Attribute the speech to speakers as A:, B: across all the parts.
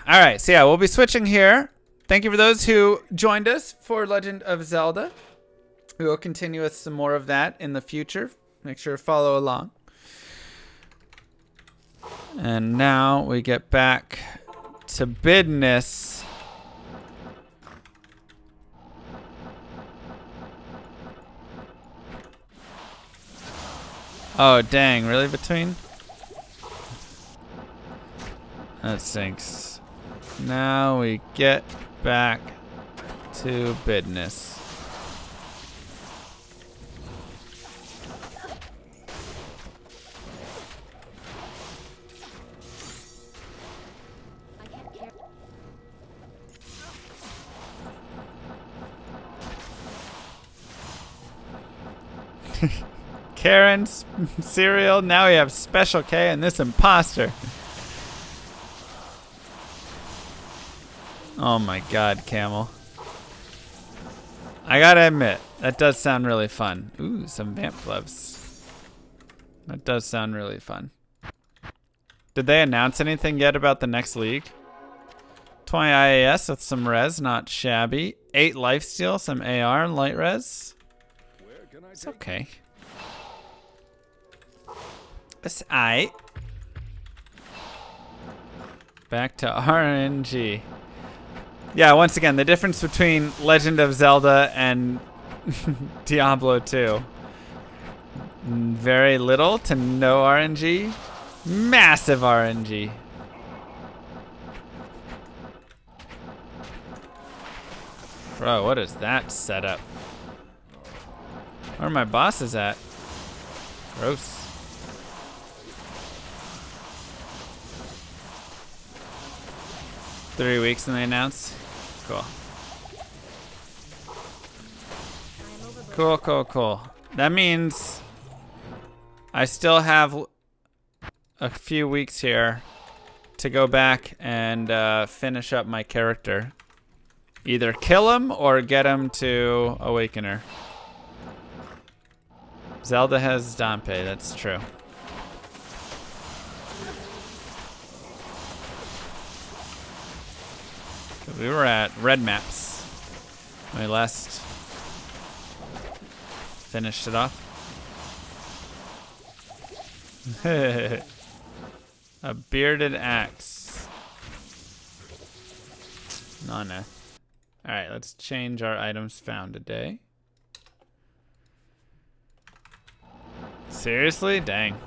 A: All right, so yeah, we'll be switching here. Thank you for those who joined us for Legend of Zelda. We will continue with some more of that in the future. Make sure to follow along. And now we get back to business. Oh, dang. Really, between? That stinks. Now we get back to business. Karen's cereal. Now we have Special K and this imposter. Oh my god, Camel. I gotta admit, that does sound really fun. Ooh, some vamp gloves. That does sound really fun. Did they announce anything yet about the next league? 20 IAS with some res, not shabby. 8 lifesteal, some AR, light res. It's okay. It's aight. Back to RNG. Yeah, once again, the difference between Legend of Zelda and Diablo 2. Very little to no RNG. Massive RNG. Bro, what is that setup? Where are my bosses at? Gross. Three weeks and they announce? Cool. Cool, cool, cool. That means I still have a few weeks here to go back and finish up my character. Either kill him or get him to Awakener. Zelda has Dampé, that's true. We were at red maps when we last finished it off. A bearded axe. Nana. Alright, let's change our items found today. Seriously? Dang.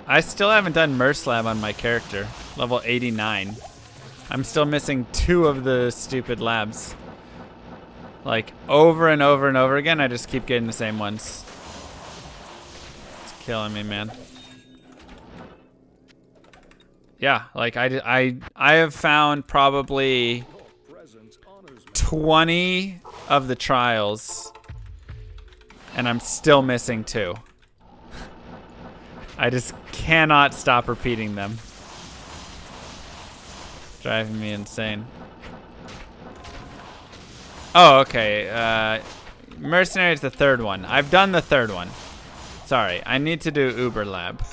A: I still haven't done Merc Lab on my character. Level 89. I'm still missing 2 of the stupid labs. Like, over and over and over again, I just keep getting the same ones. It's killing me, man. Yeah, like, I have found probably 20 of the trials, and I'm still missing 2. I just cannot stop repeating them. Driving me insane. Oh, okay. Mercenary is the 3rd one. I've done the 3rd one. Sorry, I need to do Uber Lab.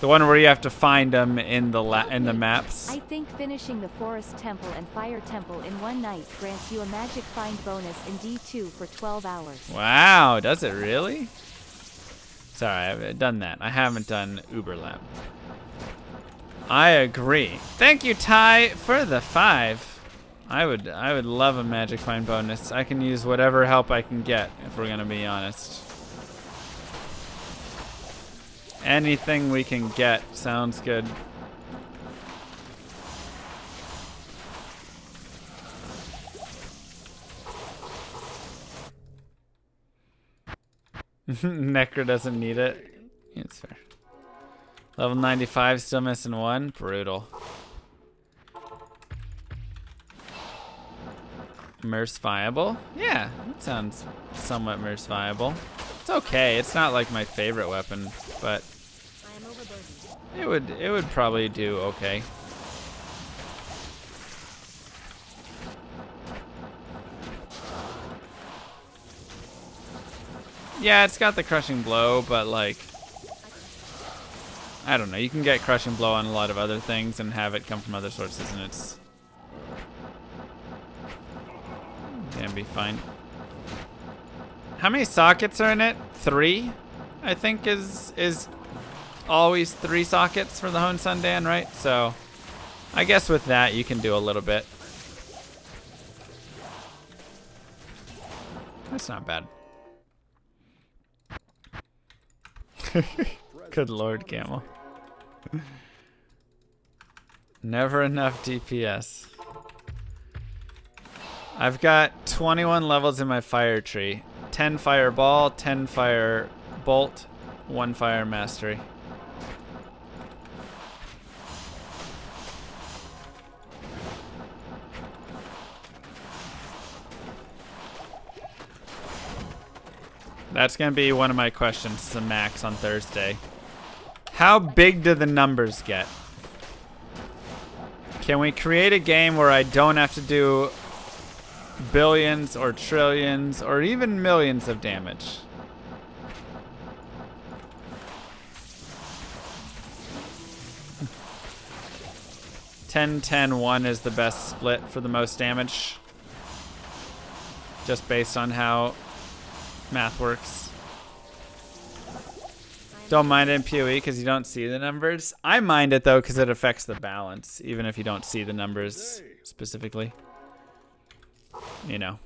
A: The one where you have to find them in the maps.
B: I think finishing the Forest Temple and Fire Temple in one night grants you a magic find bonus in D2 for 12 hours.
A: Wow, does it really? Sorry, I've done that. I haven't done Uber Lab. I agree. Thank you, Ty, for the 5. I would love a magic find bonus. I can use whatever help I can get, if we're gonna be honest. Anything we can get sounds good. Necro doesn't need it. Yeah, it's fair. Level 95, still missing 1. Brutal. Merc viable? Yeah, that sounds somewhat merc viable. It's okay. It's not like my favorite weapon, but it would probably do okay. Yeah, it's got the crushing blow, but like I don't know. You can get crushing blow on a lot of other things and have it come from other sources, and it's can be fine. How many sockets are in it? 3, I think is always 3 sockets for the Hone Sundan, right? So I guess with that you can do a little bit. That's not bad. Good lord, Camel. Never enough DPS. I've got 21 levels in my fire tree. 10 fireball, 10 fire bolt, 1 fire mastery. That's going to be one of my questions to Max on Thursday. How big do the numbers get? Can we create a game where I don't have to do billions or trillions or even millions of damage? Ten, 10, 1 is the best split for the most damage. Just based on how math works. Don't mind it in PoE because you don't see the numbers. I mind it though because it affects the balance, even if you don't see the numbers specifically. You know.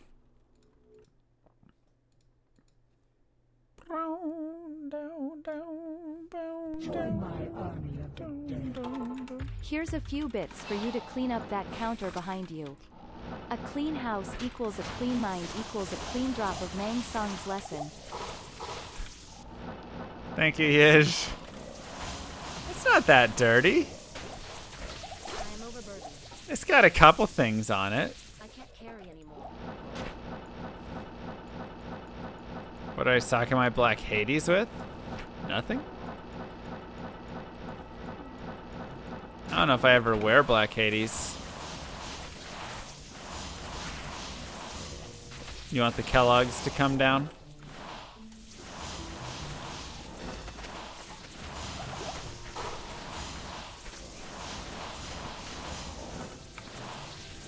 B: Here's a few bits for you to clean up that counter behind you. A clean house equals a clean mind equals a clean drop of Mang Song's lesson.
A: Thank you, Yish. It's not that dirty.
C: I'm overburdened.
A: It's got a couple things on it.
C: I can't carry anymore.
A: What are I stocking my Black Hades with? Nothing? I don't know if I ever wear Black Hades. You want the Kellogg's to come down?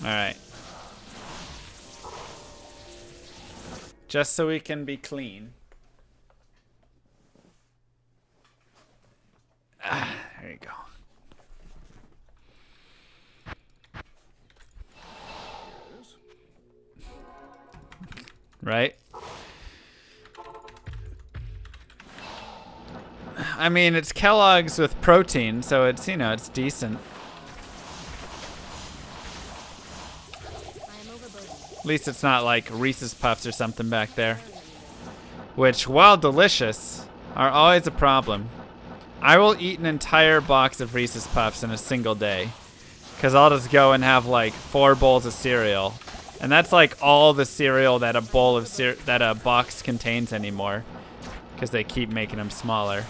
A: Alright. Just so we can be clean. Ah, there you go. Right? I mean, it's Kellogg's with protein, so it's, you know, it's decent. At least it's not like Reese's Puffs or something back there. Which, while delicious, are always a problem. I will eat an entire box of Reese's Puffs in a single day. Because I'll just go and have like 4 bowls of cereal. And that's like all the cereal that a bowl of that a box contains anymore. Because they keep making them smaller.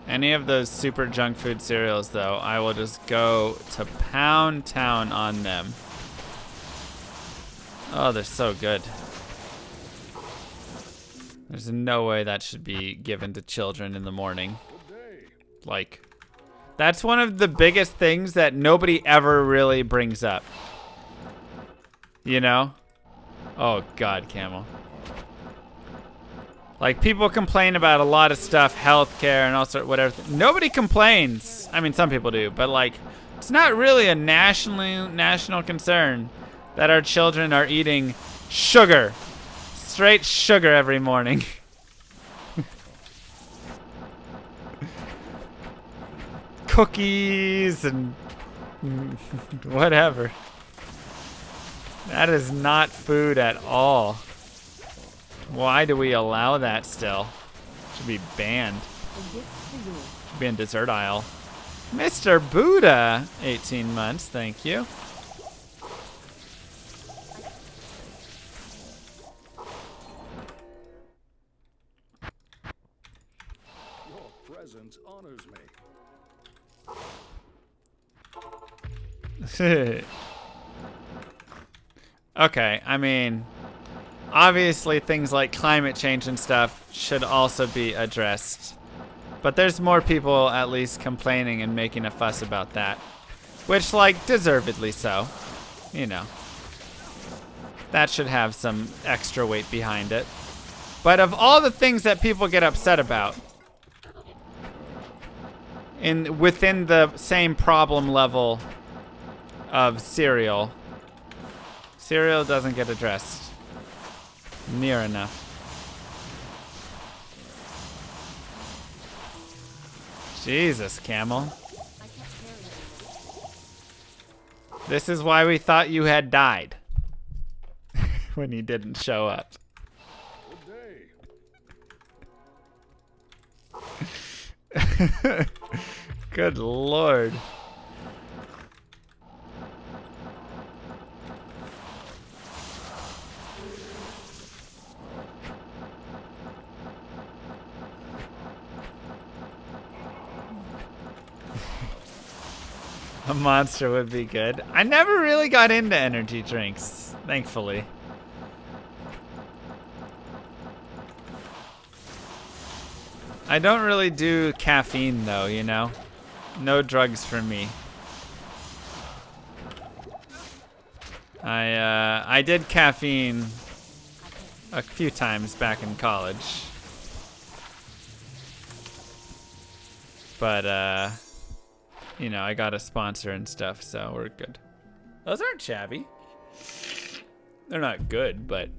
A: Any of those super junk food cereals, though, I will just go to pound town on them. Oh, they're so good. There's no way that should be given to children in the morning. Like, that's one of the biggest things that nobody ever really brings up. You know? Oh, God, Camel. Like, people complain about a lot of stuff, healthcare and all sorts, whatever. Nobody complains. I mean, some people do, but like, it's not really a national concern that our children are eating sugar, straight sugar every morning. Cookies and whatever. That is not food at all. Why do we allow that still? Should be banned. Should be in dessert aisle. Mr. Buddha, 18 months, thank you.
D: Your presence honors me.
A: Okay, I mean, obviously things like climate change and stuff should also be addressed. But there's more people at least complaining and making a fuss about that. Which, like, deservedly so. You know. That should have some extra weight behind it. But of all the things that people get upset about, within the same problem level of cereal doesn't get addressed near enough. Jesus, Camel. This is why we thought you had died when you didn't show up. Good Lord. A monster would be good. I never really got into energy drinks, thankfully. I don't really do caffeine though, you know? No drugs for me. I did caffeine a few times back in college. But, you know, I got a sponsor and stuff, so we're good. Those aren't shabby. They're not good, but...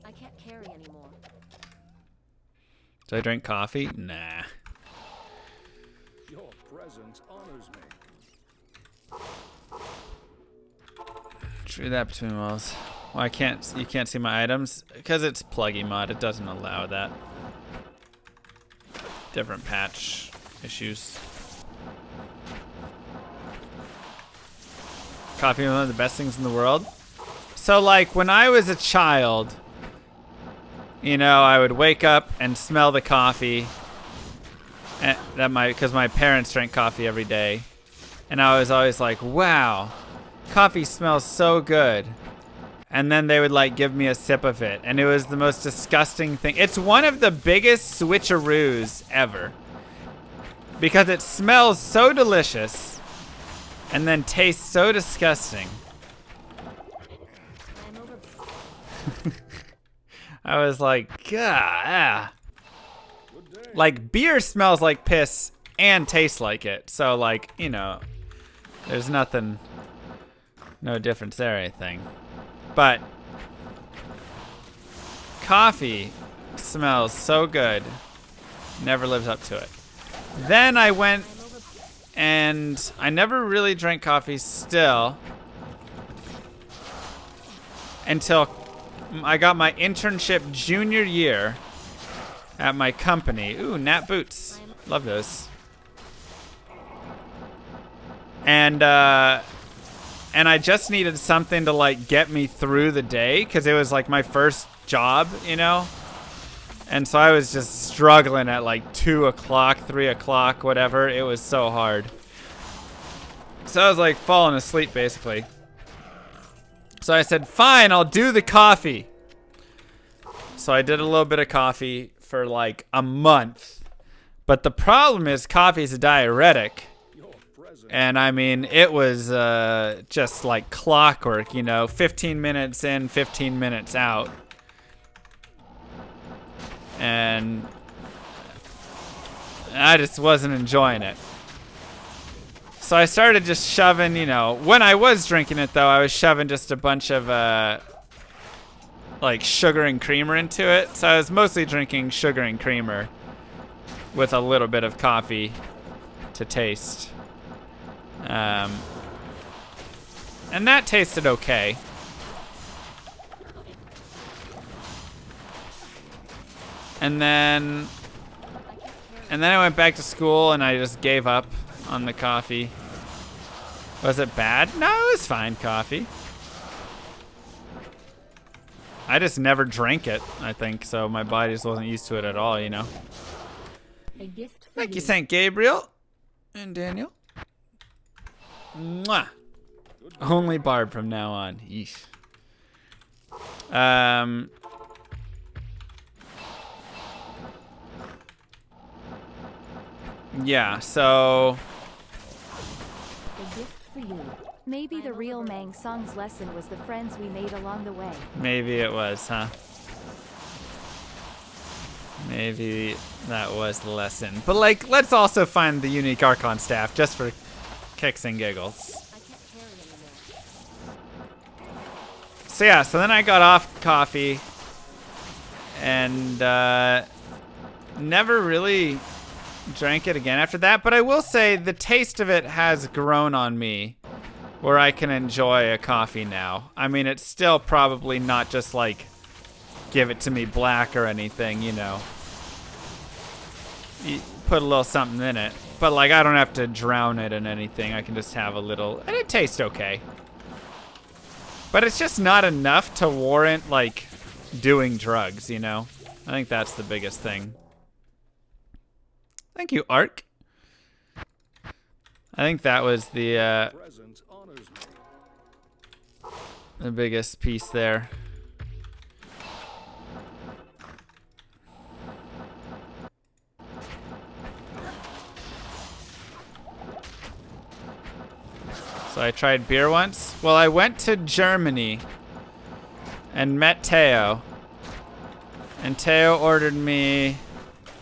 C: I can't carry anymore.
A: Do I drink coffee? Nah.
D: Your presence honors me.
A: True that between walls. Well, you can't see my items? Because it's pluggy mod, it doesn't allow that. Different patch issues. Coffee is one of the best things in the world. So like when I was a child, you know, I would wake up and smell the coffee, and because my parents drank coffee every day, and I was always like, wow, coffee smells so good. And then they would like give me a sip of it, and it was the most disgusting thing. It's one of the biggest switcheroos ever, because it smells so delicious and then tastes so disgusting.
C: I'm over.
A: I was like, God, like beer smells like piss and tastes like it. So like, you know, there's nothing, no difference there, I think. But coffee smells so good, never lives up to it. Then I went and I never really drank coffee still until I got my internship junior year at my company. Ooh, Nat boots. Love those. And I just needed something to like get me through the day because it was like my first job, you know? And so I was just struggling at like 2 o'clock, 3 o'clock, whatever. It was so hard. So I was like falling asleep basically. So I said, fine, I'll do the coffee. So I did a little bit of coffee for like a month. But the problem is coffee is a diuretic. And I mean, it was just like clockwork, you know, 15 minutes in, 15 minutes out. And I just wasn't enjoying it. So I started just shoving, you know, when I was drinking it though, I was shoving just a bunch of like sugar and creamer into it. So I was mostly drinking sugar and creamer with a little bit of coffee to taste. And that tasted okay. And then I went back to school and I just gave up on the coffee. Was it bad? No, it was fine coffee. I just never drank it, I think, so my body just wasn't used to it at all, you know.
C: A gift for
A: Thank you, St. Gabriel and Daniel. Mwah. Only Barb from now on. Yeesh. Yeah, so
C: A gift for you.
B: Maybe the real Mang Song's lesson was the friends we made along the way.
A: maybe it was, huh? Maybe that was the lesson. But like, let's also find the unique Archon staff just for kicks and giggles.
C: I can't carry anymore.
A: So yeah, so then I got off coffee and never really drank it again after that. But I will say the taste of it has grown on me where I can enjoy a coffee now. I mean, it's still probably not just like give it to me black or anything, you know. You put a little something in it. But like, I don't have to drown it in anything. I can just have a little, and it tastes okay. But it's just not enough to warrant like doing drugs, you know? I think that's the biggest thing. Thank you, Ark. I think that was the
D: Presence honors me.
A: biggest piece there. So I tried beer once. Well, I went to Germany and met Teo. And Teo ordered me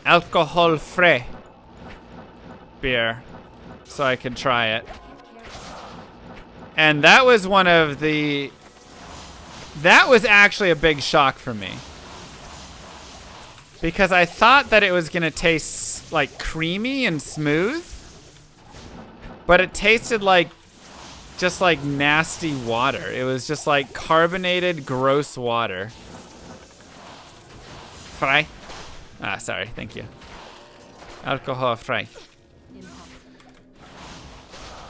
A: alcohol-free beer so I could try it. And that was one of the... That was actually a big shock for me. Because I thought that it was going to taste like creamy and smooth. But it tasted like just like nasty water. It was just like carbonated, gross water. Frei? Ah, sorry. Thank you. Alcohol frei.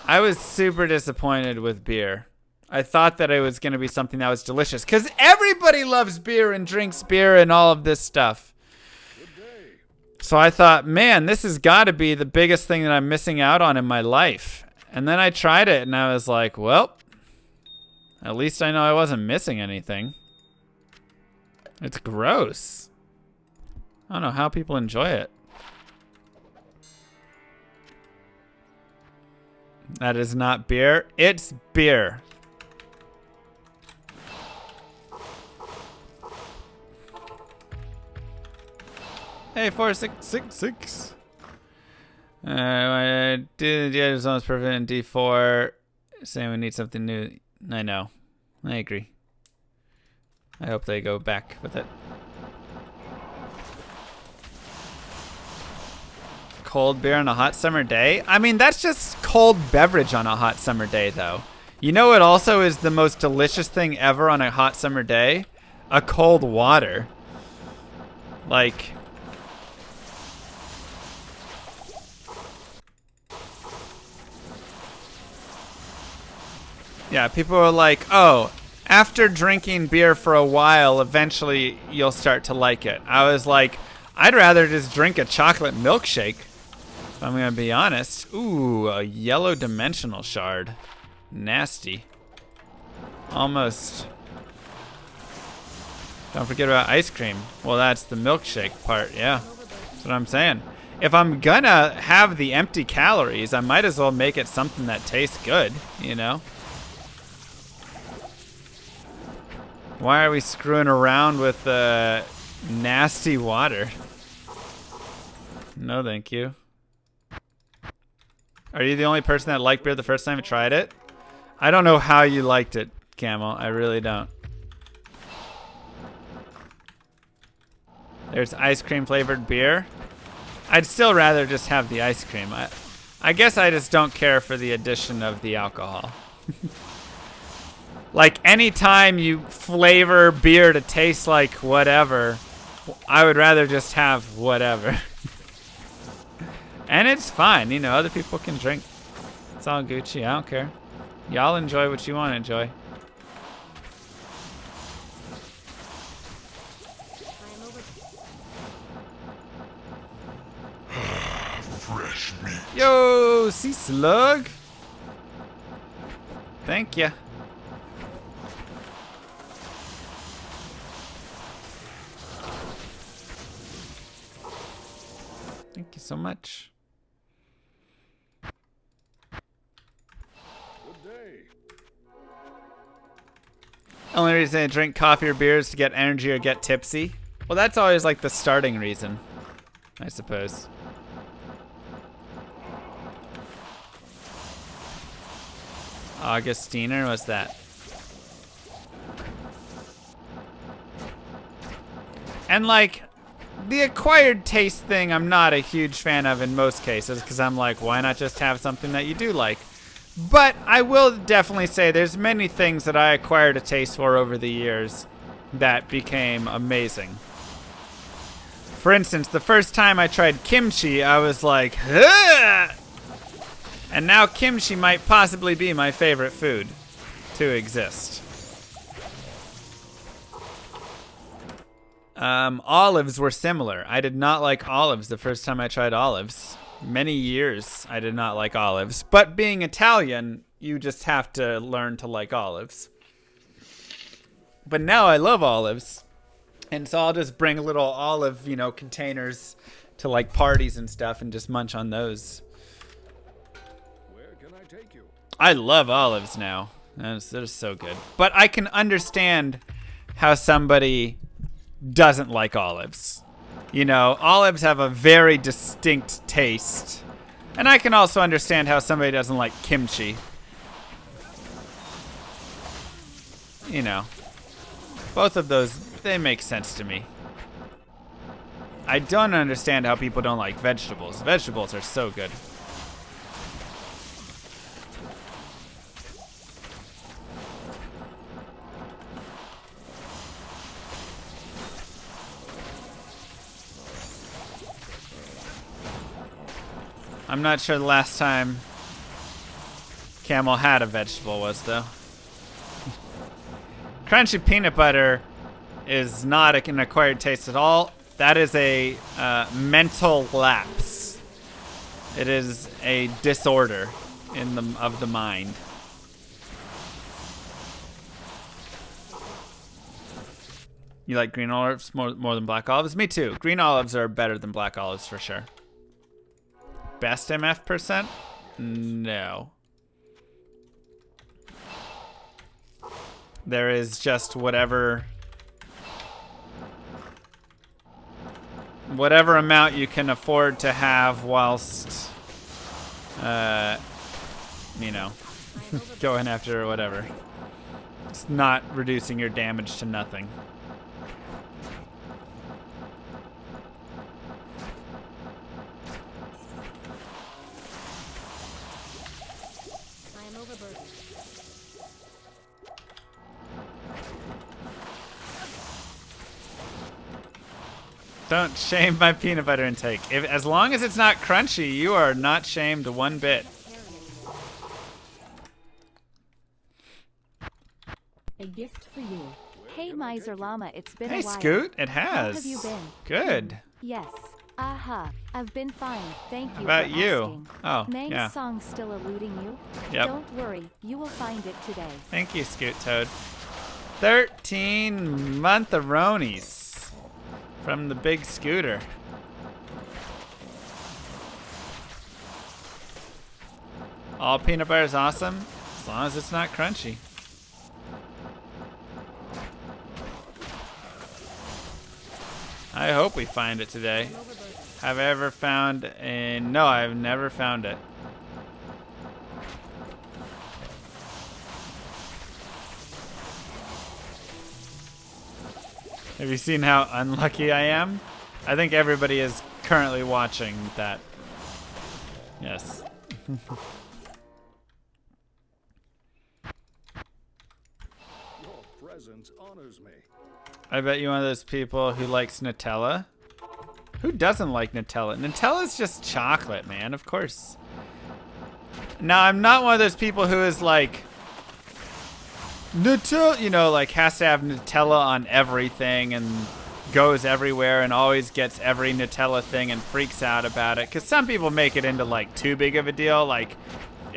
A: I was super disappointed with beer. I thought that it was going to be something that was delicious. Because everybody loves beer and drinks beer and all of this stuff. So I thought, man, this has got to be the biggest thing that I'm missing out on in my life. And then I tried it and I was like, well, at least I know I wasn't missing anything. It's gross. I don't know how people enjoy it. That is not beer. It's beer. Hey, 4666. I did the other zone's perfect in D4. Saying we need something new. I know. I agree. I hope they go back with it. Cold beer on a hot summer day? I mean, that's just cold beverage on a hot summer day, though. You know what also is the most delicious thing ever on a hot summer day? A cold water. Like... Yeah, people are like, oh, after drinking beer for a while, eventually you'll start to like it. I was like, I'd rather just drink a chocolate milkshake, if I'm going to be honest. Ooh, a yellow dimensional shard. Nasty. Almost. Don't forget about ice cream. Well, that's the milkshake part, yeah. That's what I'm saying. If I'm gonna have the empty calories, I might as well make it something that tastes good, you know? Why are we screwing around with nasty water? No, thank you. Are you the only person that liked beer the first time you tried it? I don't know how you liked it, Camel. I really don't. There's ice cream flavored beer. I'd still rather just have the ice cream. I guess I just don't care for the addition of the alcohol. Like, anytime you flavor beer to taste like whatever, I would rather just have whatever. And it's fine, you know, other people can drink. It's all Gucci, I don't care. Y'all enjoy what you want to enjoy.
E: Fresh meat.
A: Yo, sea slug. Thank you. Thank you so much.
D: Good day.
A: Only reason I drink coffee or beer is to get energy or get tipsy. Well, that's always like the starting reason, I suppose. Augustiner, what's that? And like, the acquired taste thing I'm not a huge fan of in most cases, because I'm like, why not just have something that you do like? But I will definitely say there's many things that I acquired a taste for over the years that became amazing. For instance, the first time I tried kimchi, I was like, ugh! And now kimchi might possibly be my favorite food to exist. Olives were similar. I did not like olives the first time I tried olives. Many years I did not like olives. But being Italian, you just have to learn to like olives. But now I love olives. And so I'll just bring little olive, containers to like parties and stuff and just munch on those.
D: Where can I take you?
A: I love olives now. They're so good. But I can understand how somebody doesn't like olives. Olives have a very distinct taste. And I can also understand how somebody doesn't like kimchi. Both of those, they make sense to me. I don't understand how people don't like vegetables. Vegetables are so good. I'm not sure the last time Camel had a vegetable was, though. Crunchy peanut butter is not an acquired taste at all. That is a mental lapse. It is a disorder of the mind. You like green olives more than black olives? Me too. Green olives are better than black olives for sure. Best MF percent? No. There is just whatever amount you can afford to have whilst, going after whatever. It's not reducing your damage to nothing. Don't shame my peanut butter intake. As long as it's not crunchy, you are not shamed one bit.
C: A gift for you.
B: Hey, Miser Llama, it's been
A: Hey,
B: a while.
A: Scoot, it has.
B: How have you been?
A: Good.
B: Yes. Aha. I've been fine. Thank you.
A: How about
B: for
A: you?
B: asking.
A: Oh,
B: Mang's
A: yeah.
B: song still eluding you?
A: Yep.
B: Don't worry. You will find it today.
A: Thank you, Scoot Toad. 13 month-a-ronies from the big scooter. All peanut butter is awesome, as long as it's not crunchy. I hope we find it today. Have I ever found a... No, I've never found it. Have you seen how unlucky I am? I think everybody is currently watching that. Yes.
D: Your presence honors me.
A: I bet you one of those people who likes Nutella. Who doesn't like Nutella? Nutella's just chocolate, man, of course. Now, I'm not one of those people who is like, Nutella, like has to have Nutella on everything and goes everywhere and always gets every Nutella thing and freaks out about it. Because some people make it into like too big of a deal. Like,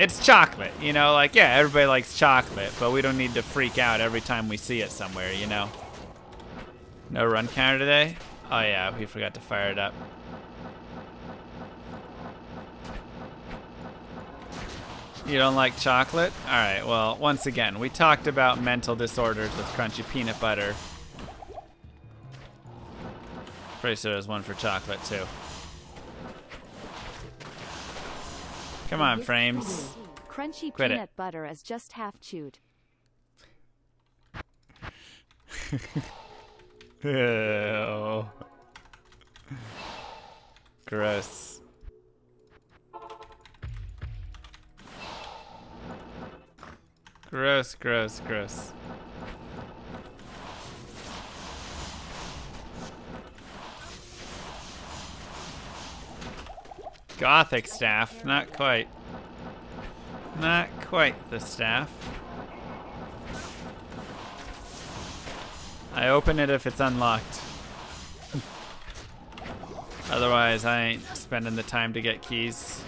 A: It's chocolate, you know, like, yeah, everybody likes chocolate, but we don't need to freak out every time we see it somewhere, you know? No run counter today? Oh yeah, we forgot to fire it up. You don't like chocolate? All right, well, once again, we talked about mental disorders with crunchy peanut butter. Pretty sure there's one for chocolate, too. Come on, frames.
B: Crunchy
A: Quit
B: peanut
A: it.
B: butter is just half chewed.
A: Ew. Gross. Gross, gross, gross. Gothic staff, not quite. Not quite the staff. I open it if it's unlocked. Otherwise, I ain't spending the time to get keys.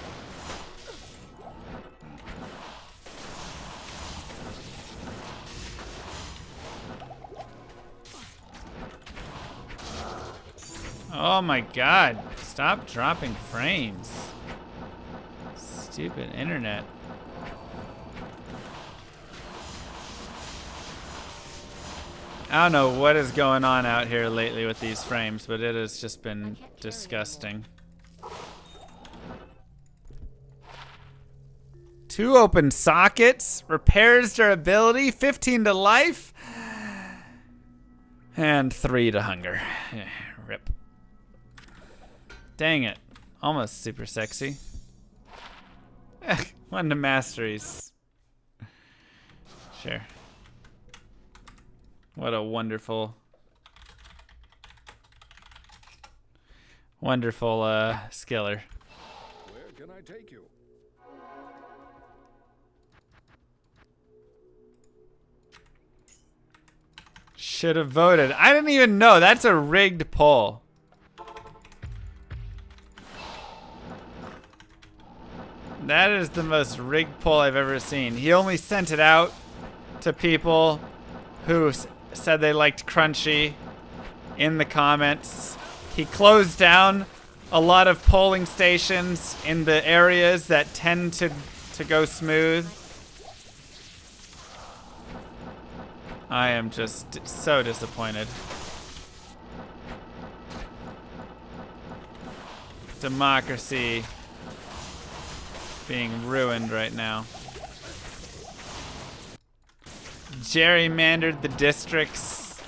A: Oh my god, stop dropping frames. Stupid internet. I don't know what is going on out here lately with these frames, but it has just been disgusting. 2 open sockets, repairs durability, 15 to life, and 3 to hunger. Yeah, rip. Dang it. Almost super sexy. 1 to masteries. Sure. What a wonderful, wonderful skiller.
D: Where can I take you?
A: Should have voted. I didn't even know. That's a rigged poll. That is the most rigged poll I've ever seen. He only sent it out to people who said they liked crunchy in the comments. He closed down a lot of polling stations in the areas that tend to go smooth. I am just so disappointed. Democracy being ruined right now. Gerrymandered the districts.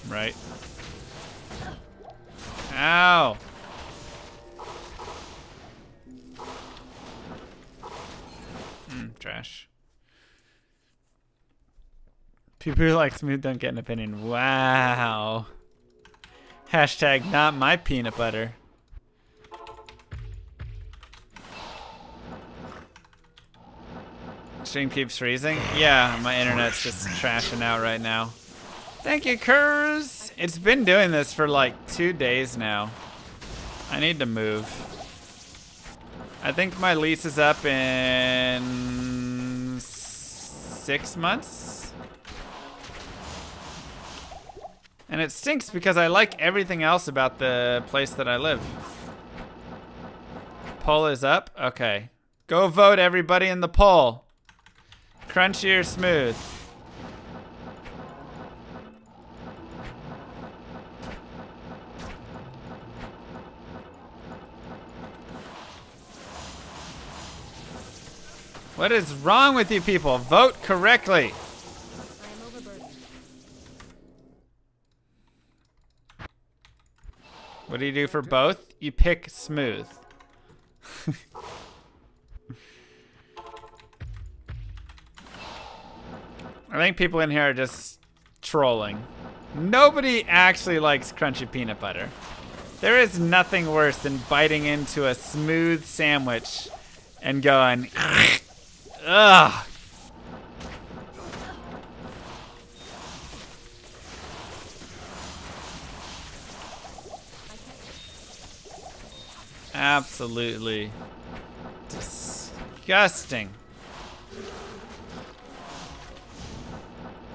A: Right. Ow. Trash. People who like smooth don't get an opinion. Wow. Hashtag not my peanut butter. Stream keeps freezing? Yeah, my internet's just trashing out right now. Thank you, Kurz. It's been doing this for like 2 days now. I need to move. I think my lease is up in 6 months. And it stinks because I like everything else about the place that I live. Poll is up? Okay. Go vote, everybody, in the poll. Crunchy or smooth? What is wrong with you people? Vote correctly. What do you do for both? You pick smooth. I think people in here are just trolling. Nobody actually likes crunchy peanut butter. There is nothing worse than biting into a smooth sandwich and going, ugh. Absolutely disgusting.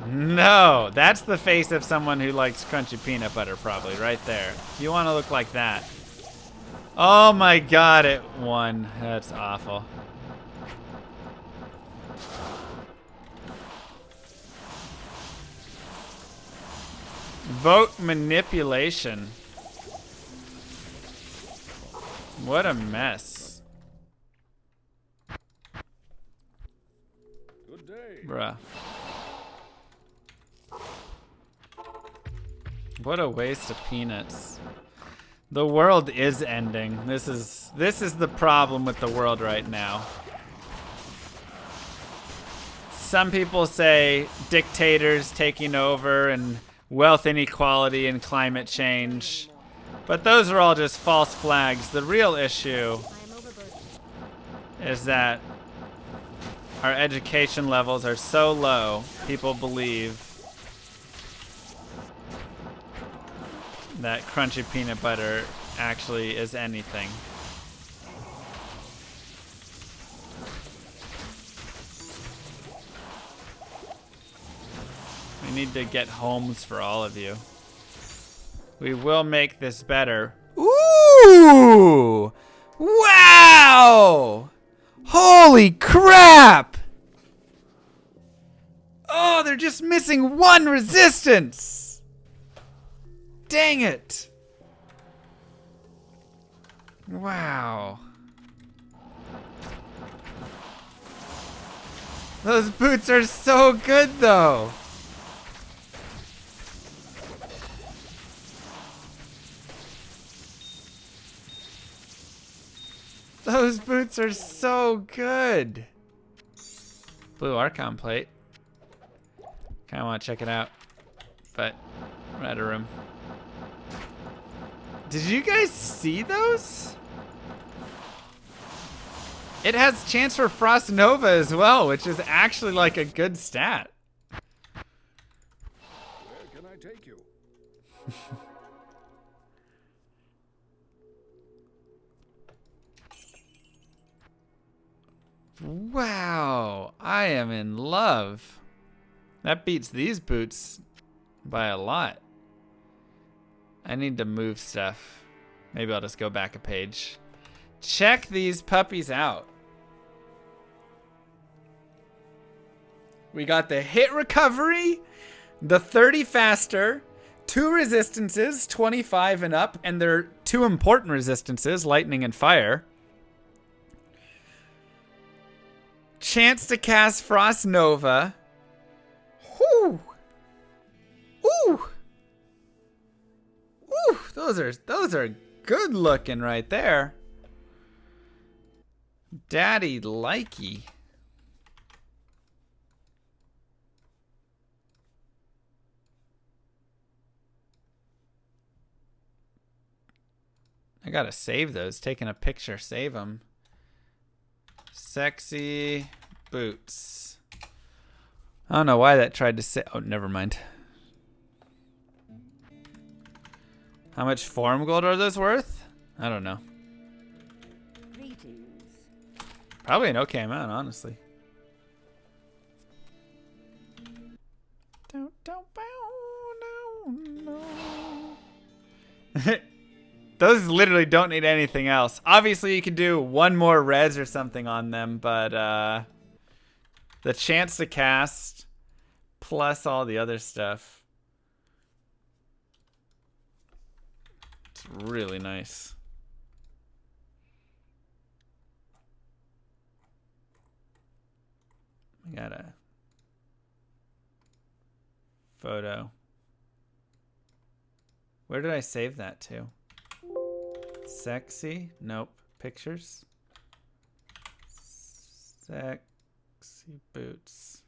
A: No, that's the face of someone who likes crunchy peanut butter, probably, right there. You want to look like that. Oh my god, it won. That's awful. Vote manipulation. What a mess.
D: Good day.
A: Bruh. What a waste of peanuts. The world is ending. This is the problem with the world right now. Some people say dictators taking over and wealth inequality and climate change. But those are all just false flags. The real issue is that our education levels are so low, people believe that crunchy peanut butter actually is anything. We need to get homes for all of you. We will make this better. Ooh! Wow! Holy crap! Oh, they're just missing one resistance! Dang it! Wow. Those boots are so good, though. Those boots are so good. Blue Archon plate. Kind of want to check it out, but we're out of room. Did you guys see those? It has chance for Frost Nova as well, which is actually like a good stat.
D: Where can I take you?
A: Wow, I am in love. That beats these boots by a lot. I need to move stuff. Maybe I'll just go back a page. Check these puppies out. We got the hit recovery, the 30 faster, 2 resistances, 25 and up, and they're 2 important resistances, lightning and fire. Chance to cast Frost Nova. Whoo! Ooh! Ooh! Those are good looking right there. Daddy likey. I gotta save those. Taking a picture, save them. Sexy boots. I don't know why that tried to say. Oh, never mind. How much form gold are those worth? I don't know.
C: Greetings.
A: Probably an okay amount, honestly. Those literally don't need anything else. Obviously, you could do 1 more res or something on them, but the chance to cast plus all the other stuff. It's really nice. I got a photo. Where did I save that to? Sexy? Nope. Pictures? Sexy boots.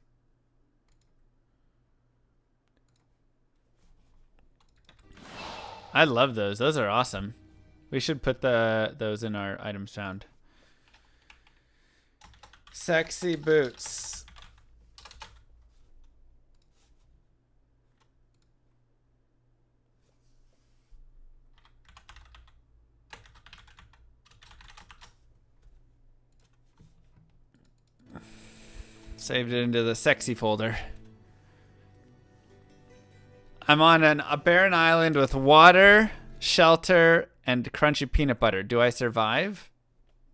A: I love those. Those are awesome. We should put those in our items found. Sexy boots. Saved it into the sexy folder. I'm on a barren island with water, shelter, and crunchy peanut butter. Do I survive?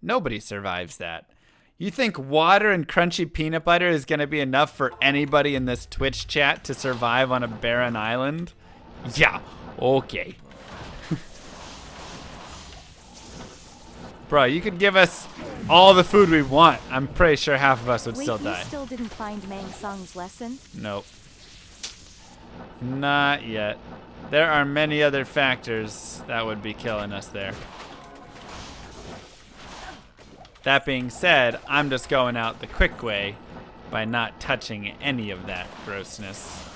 A: Nobody survives that. You think water and crunchy peanut butter is going to be enough for anybody in this Twitch chat to survive on a barren island? Yeah, okay. Bro, you could give us all the food we want. I'm pretty sure half of us would still die.
B: You still didn't find Mang Song's lesson?
A: Nope. Not yet. There are many other factors that would be killing us there. That being said, I'm just going out the quick way by not touching any of that grossness.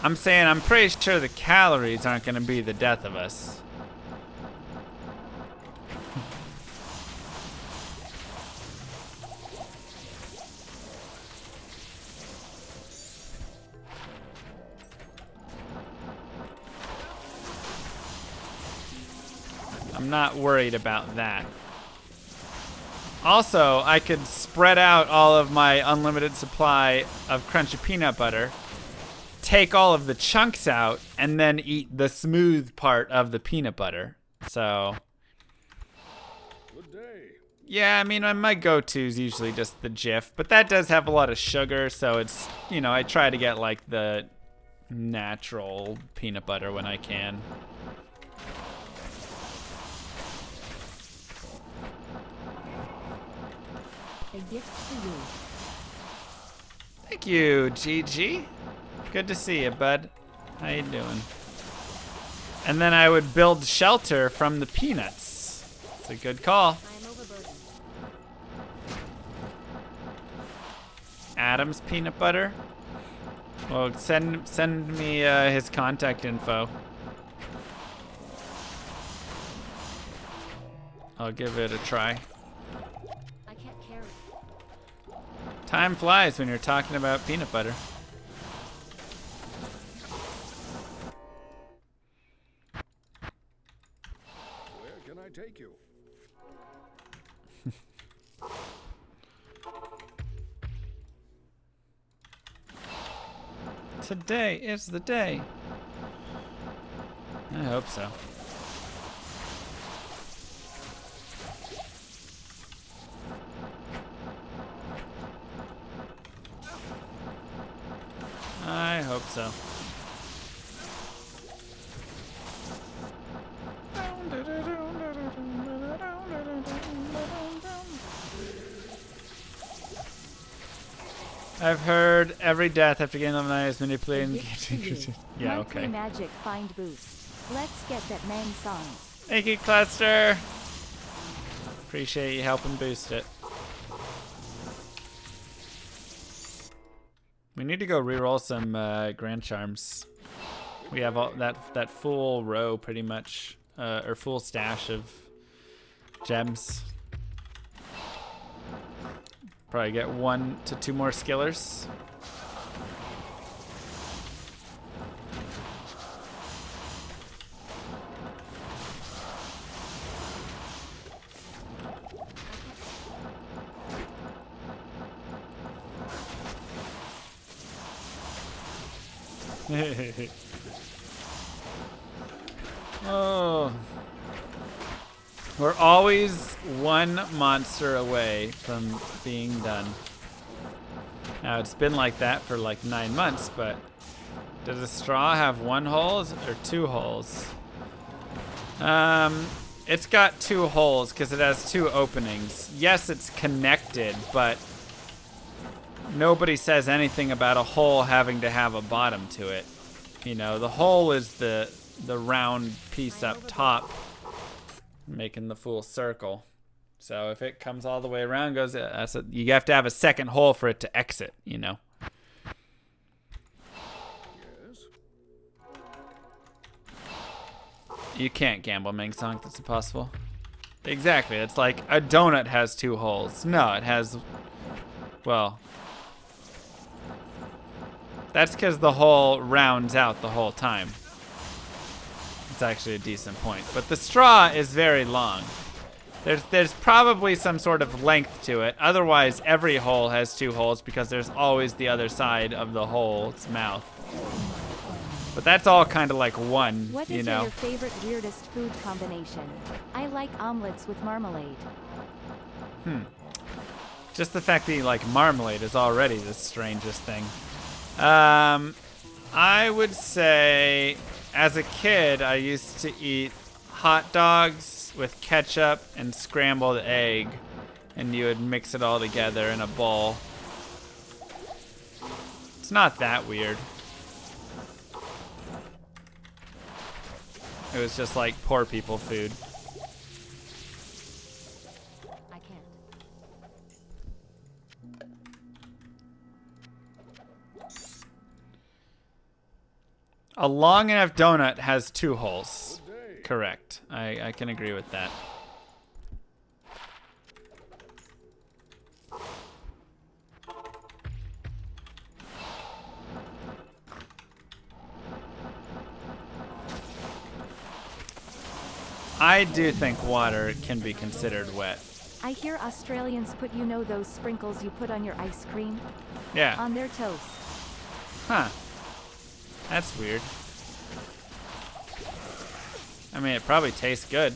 A: I'm saying I'm pretty sure the calories aren't going to be the death of us. I'm not worried about that. Also, I could spread out all of my unlimited supply of crunchy peanut butter, take all of the chunks out, and then eat the smooth part of the peanut butter. So,
D: Good day.
A: yeah, I mean, my go-to is usually just the Jif, but that does have a lot of sugar, so it's, you know, I try to get like the natural peanut butter when I can.
C: A gift for you.
A: Thank you, GG. Good to see you, bud. How you doing? And then I would build shelter from the peanuts. It's a good call.
C: I am overburdened.
A: Adam's peanut butter. Well, send me his contact info. I'll give it a try.
C: I can't carry.
A: Time flies when you're talking about peanut butter.
D: Where can I take you?
A: Today is the day. I hope so. I hope so. I've heard every death after getting level 9 is manipulating. Yeah,
B: Monthly
A: okay.
B: magic find boost. Let's get that Mang Song.
A: Thank you, Cluster. Appreciate you helping boost it. We need to go reroll some Grand Charms. We have all that full row pretty much, or full stash of gems. Probably get 1 to 2 more skillers. Oh. We're always 1 monster away from being done. Now, it's been like that for like 9 months, but does a straw have 1 hole or 2 holes? It's got 2 holes because it has 2 openings. Yes, it's connected, but nobody says anything about a hole having to have a bottom to it. You know, the hole is the round piece up top, making the full circle. So if it comes all the way around, you have to have a second hole for it to exit, you know.
D: Yes.
A: You can't gamble Mang Song, that's impossible. Exactly, it's like a donut has 2 holes. No, it has, well, that's because the hole rounds out the whole time. It's actually a decent point. But the straw is very long. There's probably some sort of length to it. Otherwise, every hole has 2 holes because there's always the other side of the hole's mouth. But that's all kind of like one,
B: What
A: you
B: is
A: know.
B: your favorite weirdest food combination? I like omelets with marmalade.
A: Just the fact that you like marmalade is already the strangest thing. I would say, as a kid, I used to eat hot dogs with ketchup and scrambled egg, and you would mix it all together in a bowl. It's not that weird. It was just like poor people food.
C: I can't.
A: A long enough donut has 2 holes.
D: Good day.
A: Correct. I can agree with that. I do think water can be considered wet.
B: I hear Australians put those sprinkles you put on your ice cream?
A: Yeah.
B: On their toast.
A: Huh. That's weird. I mean, it probably tastes good.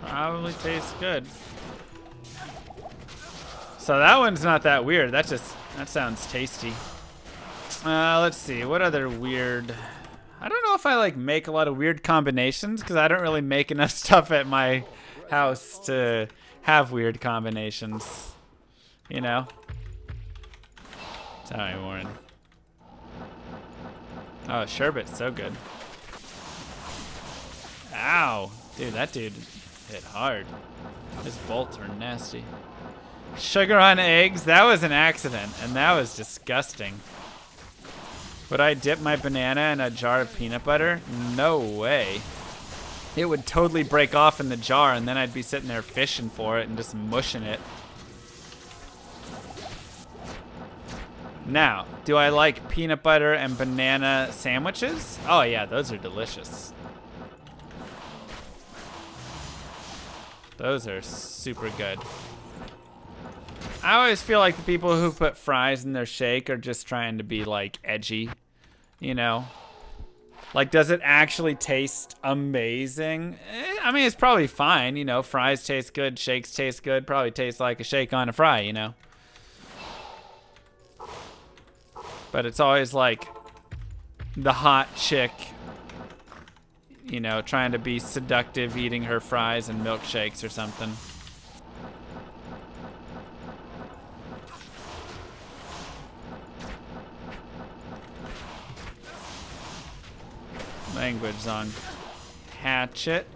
A: Probably tastes good. So that one's not that weird. That sounds tasty. Let's see. What other weird... I don't know if I like make a lot of weird combinations because I don't really make enough stuff at my house to have weird combinations. You know? Sorry, Warren. Oh, sherbet's so good. Ow. Dude, that dude hit hard. His bolts are nasty. Sugar on eggs? That was an accident, and that was disgusting. Would I dip my banana in a jar of peanut butter? No way. It would totally break off in the jar, and then I'd be sitting there fishing for it and just mushing it. Now, do I like peanut butter and banana sandwiches? Oh yeah, those are delicious. Those are super good. I always feel like the people who put fries in their shake are just trying to be like edgy, you know? Like, does it actually taste amazing? I mean, it's probably fine, you know? Fries taste good, shakes taste good, probably tastes like a shake on a fry, you know? But it's always like the hot chick, you know, trying to be seductive, eating her fries and milkshakes or something. Language on hatchet.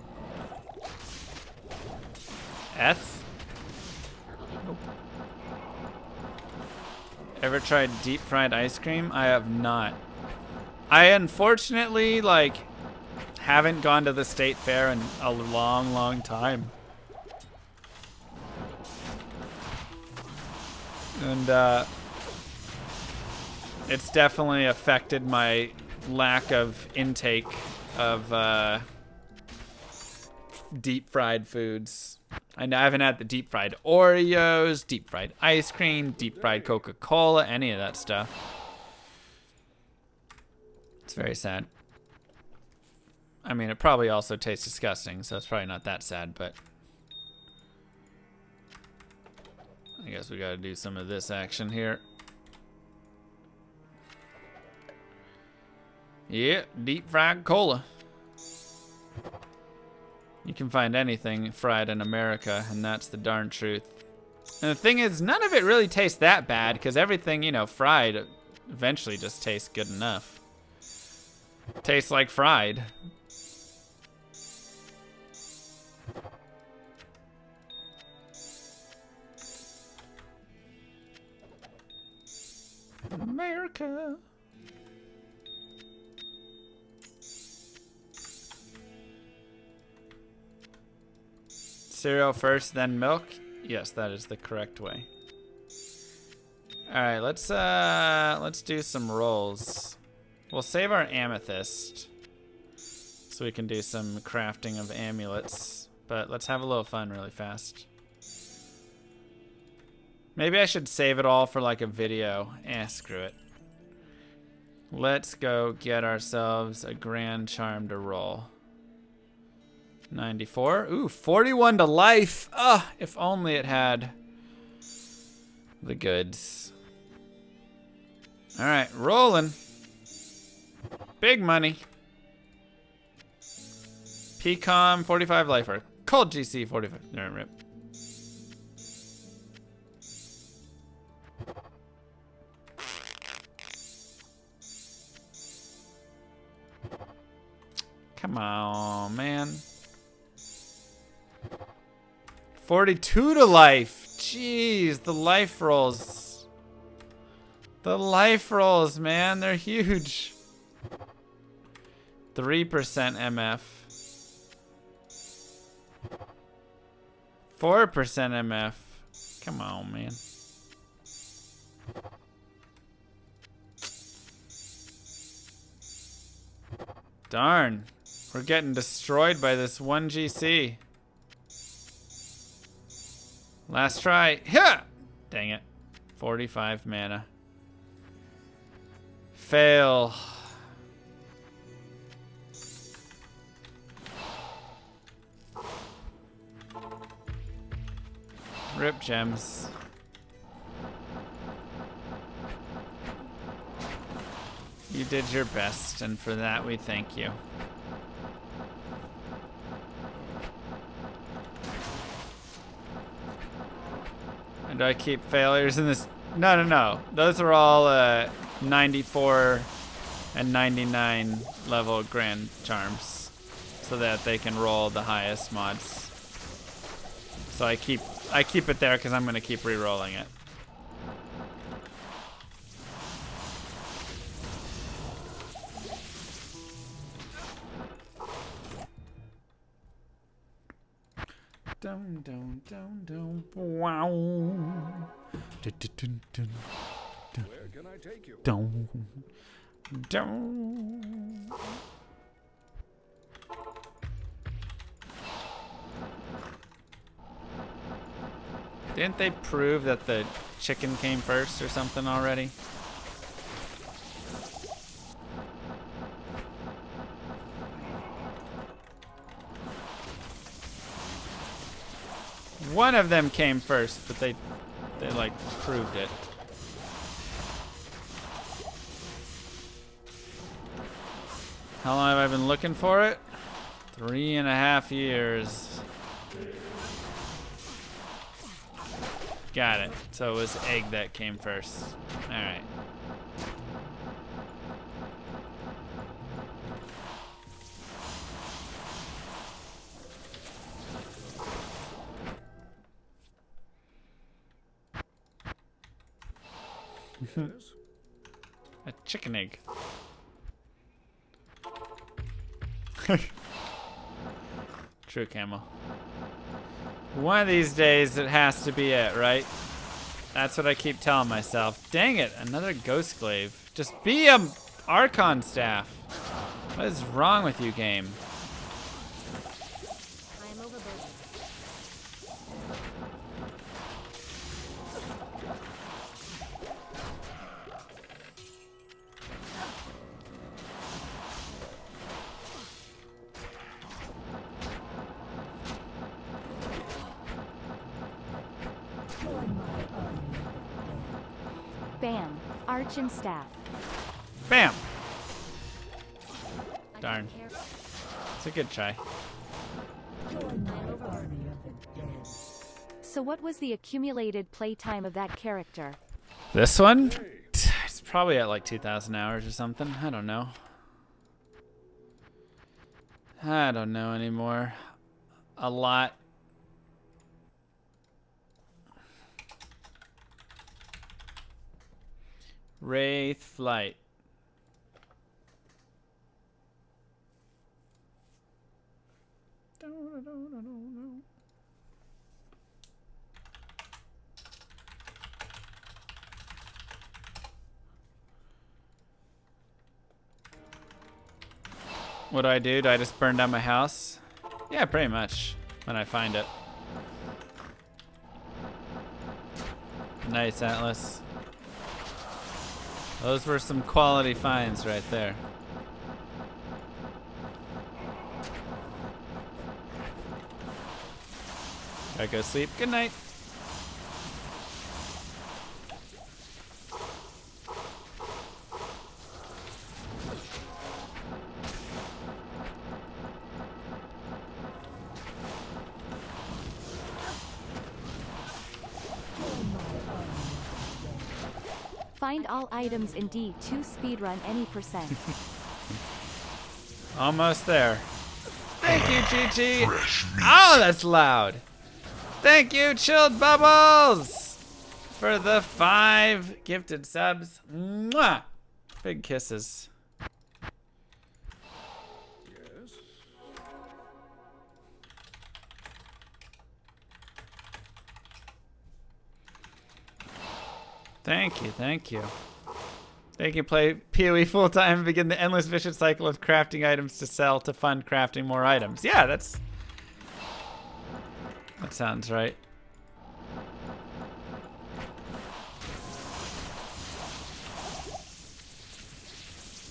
A: F. Nope. Ever tried deep fried ice cream? I have not. I unfortunately haven't gone to the state fair in a long time. And it's definitely affected my lack of intake of deep fried foods. I haven't had the deep fried Oreos, deep fried ice cream, deep fried Coca-Cola, any of that stuff. It's very sad. I mean, it probably also tastes disgusting, so it's probably not that sad, but I guess we gotta do some of this action here. Yeah, deep fried cola. You can find anything fried in America, and that's the darn truth. And the thing is, none of it really tastes that bad, because everything, you know, fried eventually just tastes good enough. Tastes like fried. America. Cereal first, then milk? Yes, that is the correct way. All right, let's do some rolls. We'll save our amethyst so we can do some crafting of amulets, but let's have a little fun really fast. Maybe I should save it all for like a video. Screw it. Let's go get ourselves a grand charm to roll. 94. Ooh, 41 to life. Ah, if only it had the goods. All right, rolling. Big money. PCOM 45 lifer. Cold GC 45. No, rip. Come on, man. 42 to life. Jeez, the life rolls. The life rolls, man. They're huge. 3% MF. 4% MF. Come on, man. Darn. We're getting destroyed by this 1 GC. Last try. Yeah! Dang it. 45 mana. Fail. Rip gems. You did your best, and for that we thank you. And do I keep failures in this? No, no, no. Those are all 94 and 99 level grand charms, so that they can roll the highest mods. So I keep it there because I'm gonna keep re-rolling it. Dum dum dum dum wow. Dun, dun, dun, dun, dun.
D: Where can I take you?
A: Dum dum. Didn't they prove that the chicken came first or something already? One of them came first, but they like proved it. How long have I been looking for it? 3.5 years. Got it. So it was egg that came first. All right.
D: Yes?
A: A chicken egg. True camel. One of these days it has to be it, right? That's what I keep telling myself. Dang it, another ghost glaive. Just be a Archon staff. What is wrong with you, game?
C: I am overburdened.
B: Bam. Arch and staff.
A: Bam!
C: I
A: Darn.
C: can't care.
A: It's a good try.
C: I am overburdened.
B: So what was the accumulated playtime of that character?
A: This one? It's probably at like 2,000 hours or something. I don't know. I don't know anymore. A lot. Wraith Flight. What do I do? Do I just burn down my house? Yeah, pretty much. When I find it. Nice, Atlas. Those were some quality finds right there. Gotta go sleep. Good night.
B: Find all items in D2 speedrun any percent.
A: Almost there. Thank you, Chi-Chi. Oh, that's loud. Thank you, Chilled Bubbles, for the 5 gifted subs. Mwah! Big kisses.
D: Yes.
A: Thank you, thank you. They can play PoE full-time and begin the endless vicious cycle of crafting items to sell to fund crafting more items. Yeah, that sounds right.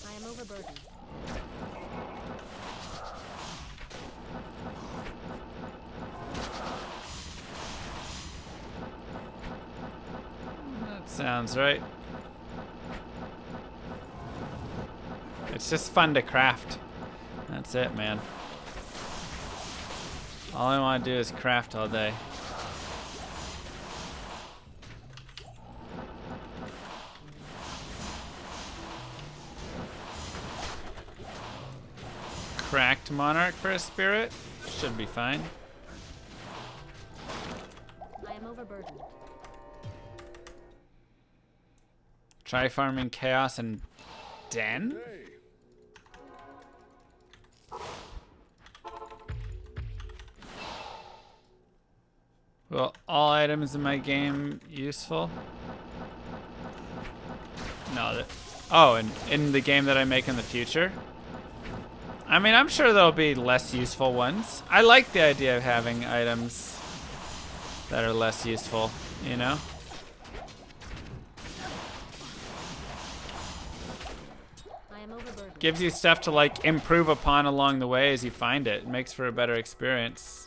C: I am overburdened.
A: That sounds right. It's just fun to craft. That's it, man. All I want to do is craft all day. Cracked Monarch for a spirit? Should be fine.
C: I am overburdened.
A: Try farming Chaos and Den?
D: Hey.
A: Well, all items in my game useful? No, oh, and in the game that I make in the future? I mean, I'm sure there'll be less useful ones. I like the idea of having items that are less useful, you know?
C: I am overburdened.
A: Gives you stuff to like improve upon along the way as you find it. It makes for a better experience.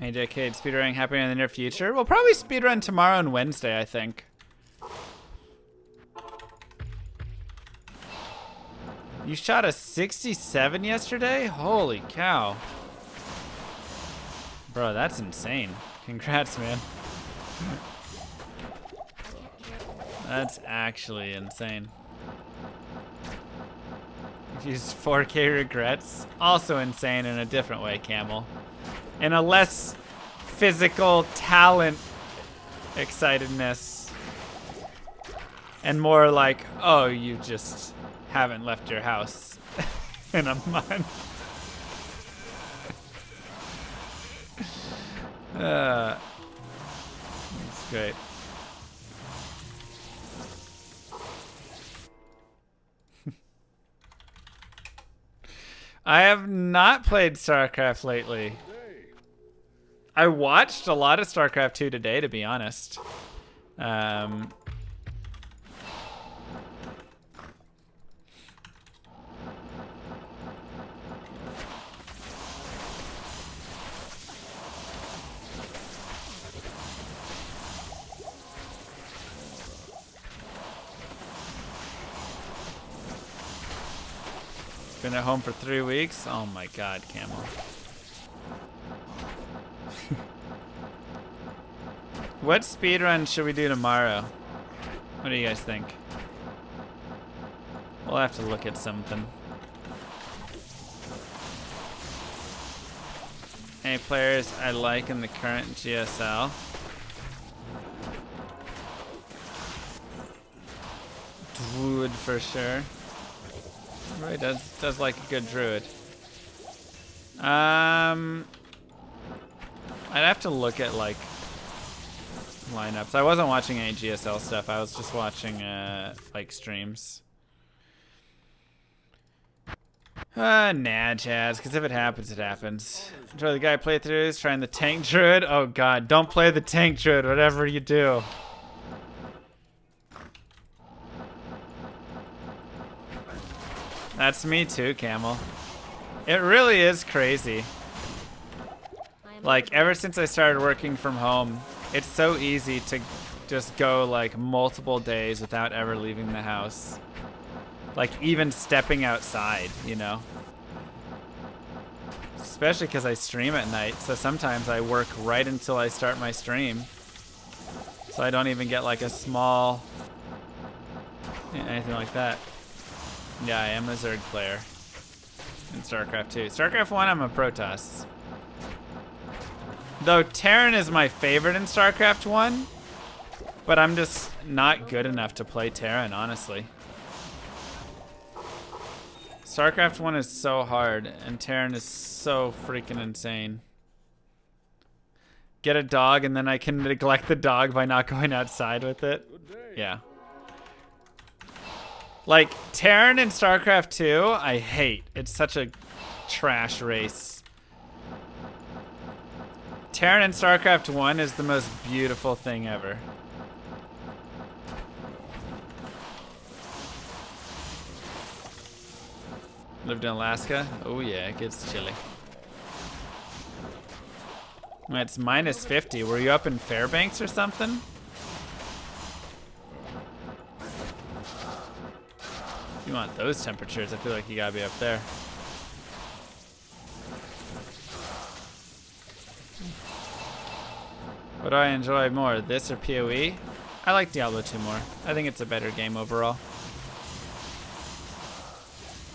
A: Hey, Decade, speedrunning happening in the near future? We'll probably speedrun tomorrow and Wednesday, I think. You shot a 67 yesterday? Holy cow. Bro, that's insane. Congrats, man. That's actually insane. Use 4K regrets. Also insane in a different way, Camel. In a less physical talent excitedness. And more like, oh, you just haven't left your house in a month. That's great. I have not played StarCraft lately. I watched a lot of StarCraft 2 today, to be honest. Been at home for 3 weeks? Oh my god, Camel. What speedrun should we do tomorrow? What do you guys think? We'll have to look at something. Any players I like in the current GSL? Druid for sure. Really does like a good druid. I'd have to look at like lineups. I wasn't watching any GSL stuff. I was just watching like streams. Nah, Chaz, because if it happens, it happens. Enjoy the guy playthroughs, trying the tank druid. Oh god, don't play the tank druid, whatever you do. That's me too, Camel. It really is crazy. Like, ever since I started working from home, it's so easy to just go like multiple days without ever leaving the house. Like, even stepping outside, you know? Especially because I stream at night, so sometimes I work right until I start my stream. So I don't even get like a small... anything like that. Yeah, I am a Zerg player in StarCraft 2. StarCraft 1, I'm a Protoss. Though Terran is my favorite in StarCraft 1, but I'm just not good enough to play Terran, honestly. StarCraft 1 is so hard, and Terran is so freaking insane. Get a dog, and then I can neglect the dog by not going outside with it. Yeah. Like, Terran in StarCraft 2, I hate. It's such a trash race. Terran in StarCraft 1 is the most beautiful thing ever. Lived in Alaska? Oh yeah, it gets chilly. It's minus 50. Were you up in Fairbanks or something? If you want those temperatures, I feel like you gotta be up there. What do I enjoy more, this or PoE? I like Diablo 2 more. I think it's a better game overall.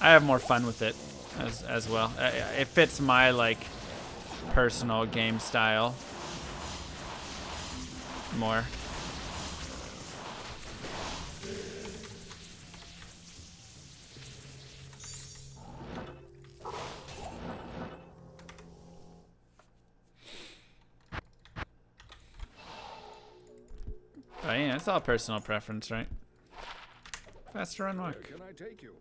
A: I have more fun with it as well. It fits my like personal game style more. But yeah, it's all personal preference, right? Faster run walk.
D: Where can I take you?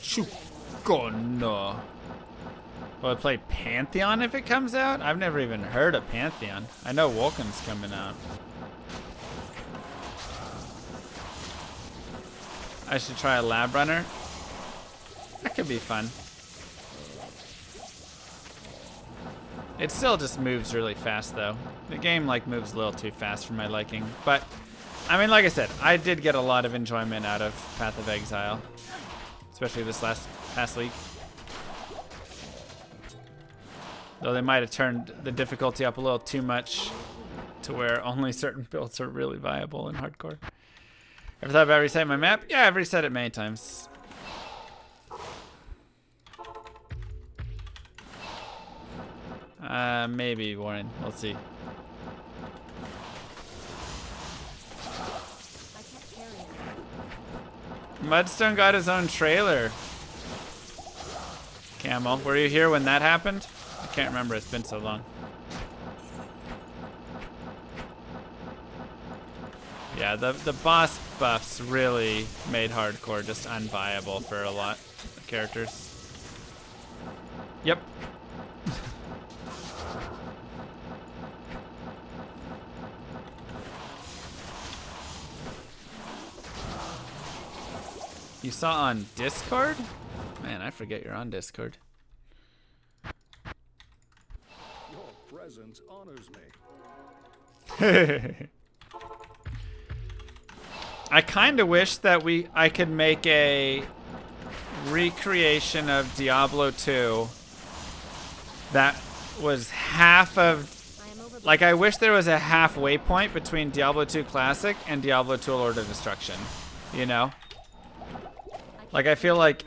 A: Chukono. Will I play Pantheon if it comes out? I've never even heard of Pantheon. I know Vulcan's coming out. I should try a lab runner. That could be fun. It still just moves really fast though. The game like moves a little too fast for my liking. But I mean, like I said, I did get a lot of enjoyment out of Path of Exile. Especially this past week. Though they might have turned the difficulty up a little too much to where only certain builds are really viable in hardcore. Ever thought about resetting my map? Yeah, I've reset it many times. Maybe, Warren. We'll see. Mudstone got his own trailer. Camel, were you here when that happened? I can't remember, it's been so long. Yeah, the boss buffs really made hardcore just unviable for a lot of characters. Yep. You saw on Discord? Man, I forget you're on Discord.
D: Your presence honors me.
A: I kind of wish that I could make a recreation of Diablo 2 that was half of...
C: I am overburdened.
A: Like, I wish there was a halfway point between Diablo 2 Classic and Diablo 2 Lord of Destruction. You know? Like, I feel like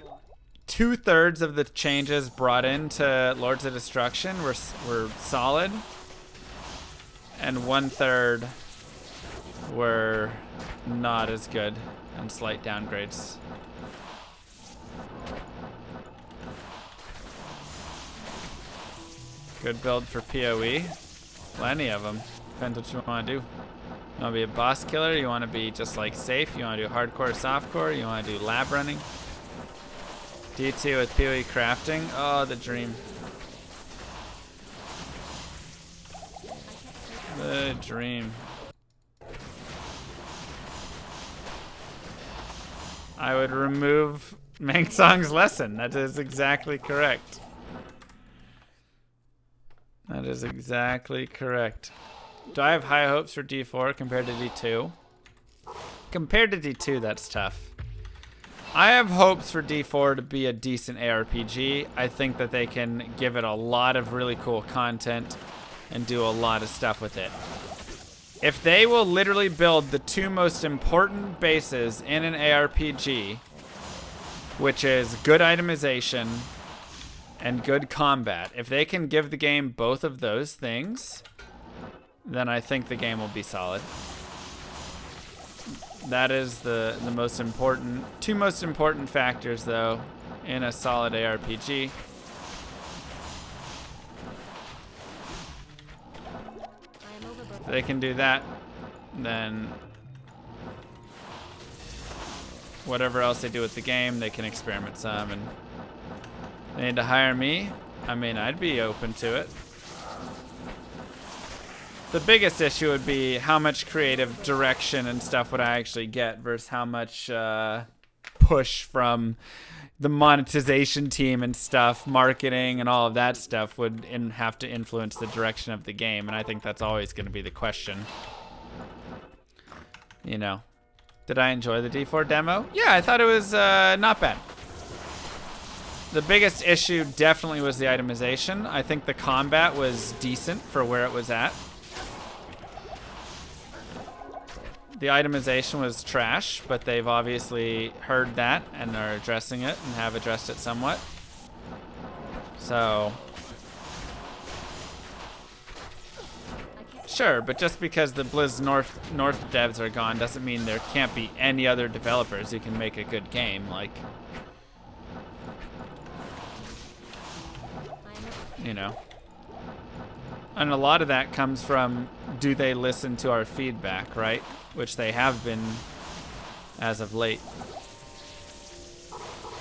A: 2/3 of the changes brought into Lords of Destruction were solid, and 1/3 were not as good and slight downgrades. Good build for PoE. Plenty of them. Depends what you want to do. You want to be a boss killer? You want to be just like safe? You want to do hardcore, softcore? You want to do lab running? D2 with PoE crafting? Oh, the dream. The dream. I would remove Mangsong's lesson. That is exactly correct. That is exactly correct. Do I have high hopes for D4 compared to D2? Compared to D2, that's tough. I have hopes for D4 to be a decent ARPG. I think that they can give it a lot of really cool content and do a lot of stuff with it. If they will literally build the two most important bases in an ARPG, which is good itemization and good combat, if they can give the game both of those things, then I think the game will be solid. That is the most important, two most important factors though in a solid ARPG. If they can do that, then whatever else they do with the game, they can experiment some. And they need to hire me. I mean, I'd be open to it. The biggest issue would be how much creative direction and stuff would I actually get versus how much push from the monetization team and stuff, marketing and all of that stuff would have to influence the direction of the game. And I think that's always going to be the question. You know, did I enjoy the D4 demo? Yeah, I thought it was not bad. The biggest issue definitely was the itemization. I think the combat was decent for where it was at. The itemization was trash, but they've obviously heard that and are addressing it and have addressed it somewhat. So, sure, but just because the Blizz North devs are gone doesn't mean there can't be any other developers who can make a good game. Like, you know. And a lot of that comes from, do they listen to our feedback, right? Which they have been as of late.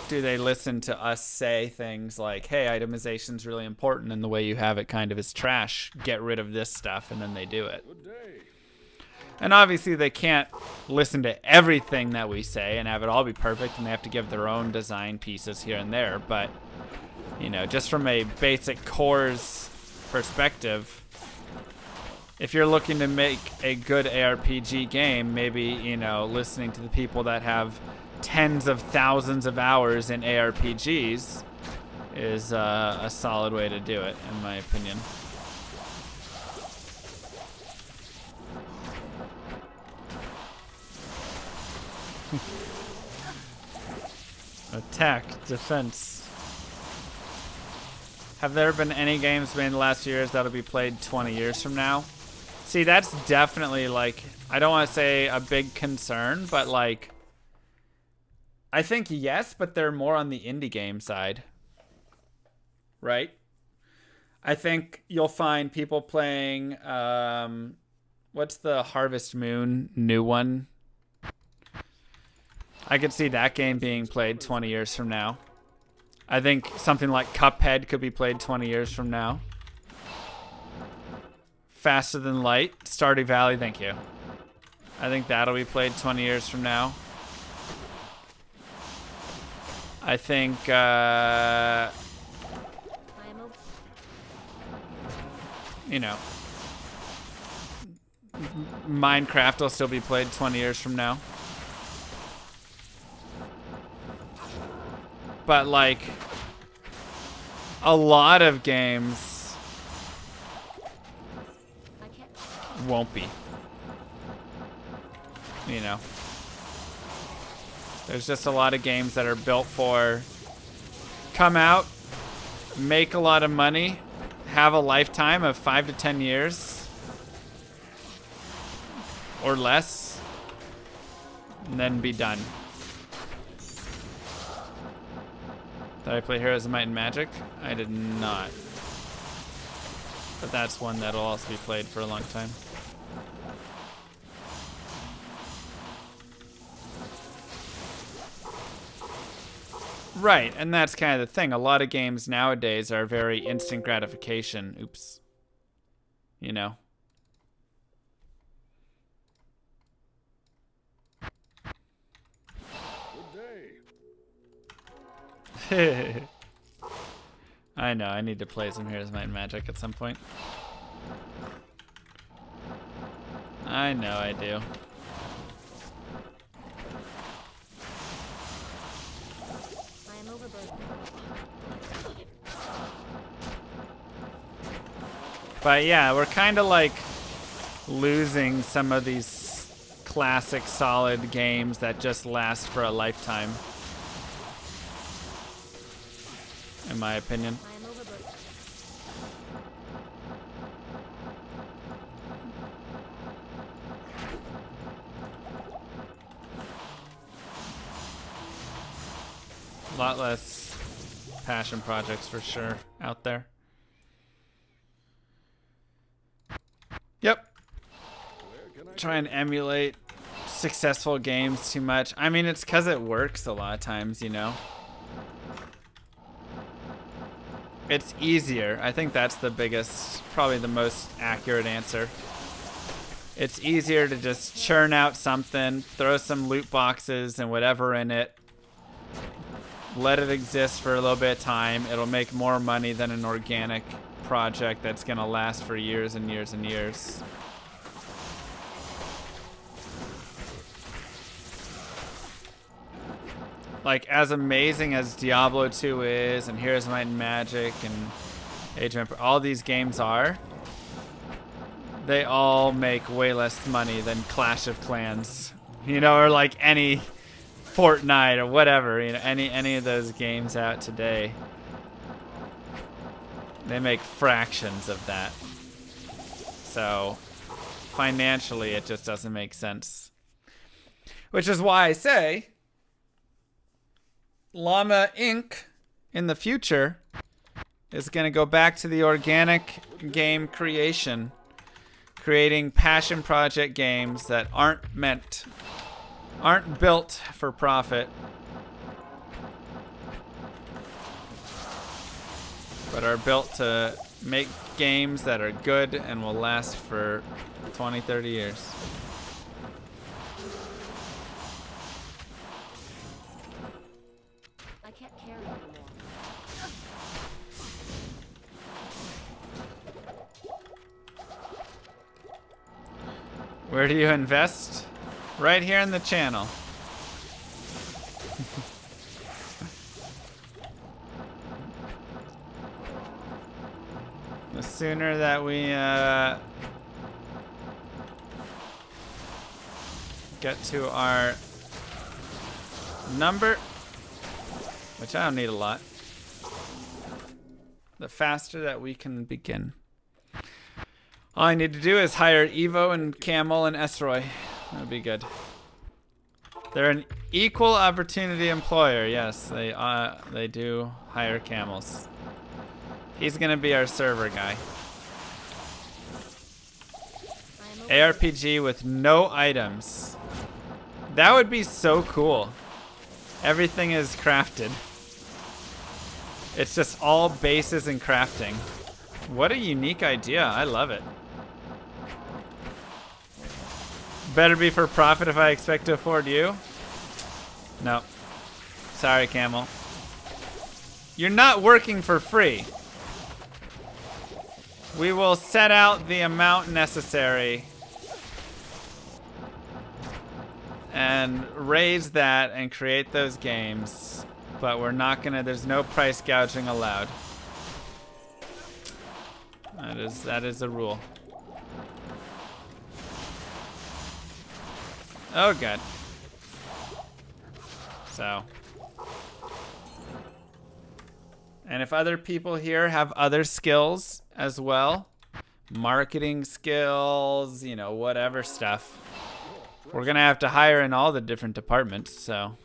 A: Do they listen to us say things like, hey, itemization's really important and the way you have it kind of is trash. Get rid of this stuff, and then they do it. And obviously they can't listen to everything that we say and have it all be perfect, and they have to give their own design pieces here and there. But, you know, just from a basic cores perspective, if you're looking to make a good ARPG game, maybe, you know, listening to the people that have tens of thousands of hours in ARPGs is a solid way to do it, in my opinion. Attack, defense. Have there been any games made in the last few years that'll be played 20 years from now? See, that's definitely, like, I don't want to say a big concern, but, like, I think yes, but they're more on the indie game side. Right? I think you'll find people playing, what's the Harvest Moon new one? I could see that game being played 20 years from now. I think something like Cuphead could be played 20 years from now. Faster Than Light, Stardew Valley, thank you. I think that'll be played 20 years from now. I think, you know, Minecraft will still be played 20 years from now. But, like, a lot of games
C: I can't.
A: won't be. You know. There's just a lot of games that are built for come out, make a lot of money, have a lifetime of 5 to 10 years or less, and then be done. Did I play Heroes of Might and Magic? I did not. But that's one that'll also be played for a long time. Right, and that's kind of the thing. A lot of games nowadays are very instant gratification. Oops. You know.
D: Good day.
A: I know, I need to play some Heroes of Might and Magic at some point. I know I do.
C: I am overburdened.
A: But yeah, we're kind of like losing some of these classic solid games that just last for a lifetime. In my opinion.
C: I am overburdened.
A: A lot less passion projects for sure out there. Yep.
D: Where can I
A: Try and emulate successful games too much. I mean, it's because it works a lot of times, you know? It's easier. I think that's the biggest, probably the most accurate answer. It's easier to just churn out something, throw some loot boxes and whatever in it, let it exist for a little bit of time. It'll make more money than an organic project that's going to last for years and years and years. Like, as amazing as Diablo 2 is, and Heroes of Might and Magic, and Age of Empires, all these games are, they all make way less money than Clash of Clans, you know, or like any Fortnite or whatever, you know, any of those games out today. They make fractions of that. So, financially, it just doesn't make sense. Which is why I say Llama Inc. in the future is going to go back to the organic game creation, creating passion project games that aren't built for profit, but are built to make games that are good and will last for 20, 30 years.
C: I can't carry anymore.
A: Where do you invest? Right here in the channel. The sooner that we get to our number, which I don't need a lot, the faster that we can begin. All I need to do is hire Evo and Camel and Esroy. That would be good. They're an equal opportunity employer. Yes, they do hire camels. He's gonna be our server guy.
C: I am overburdened.
A: ARPG with no items. That would be so cool. Everything is crafted. It's just all bases and crafting. What a unique idea. I love it. Better be for profit if I expect to afford you. No. Sorry, Camel. You're not working for free. We will set out the amount necessary and raise that and create those games, but we're not gonna, there's no price gouging allowed. That is a rule. Oh, good. So. And if other people here have other skills as well, marketing skills, you know, whatever stuff, we're going to have to hire in all the different departments, so.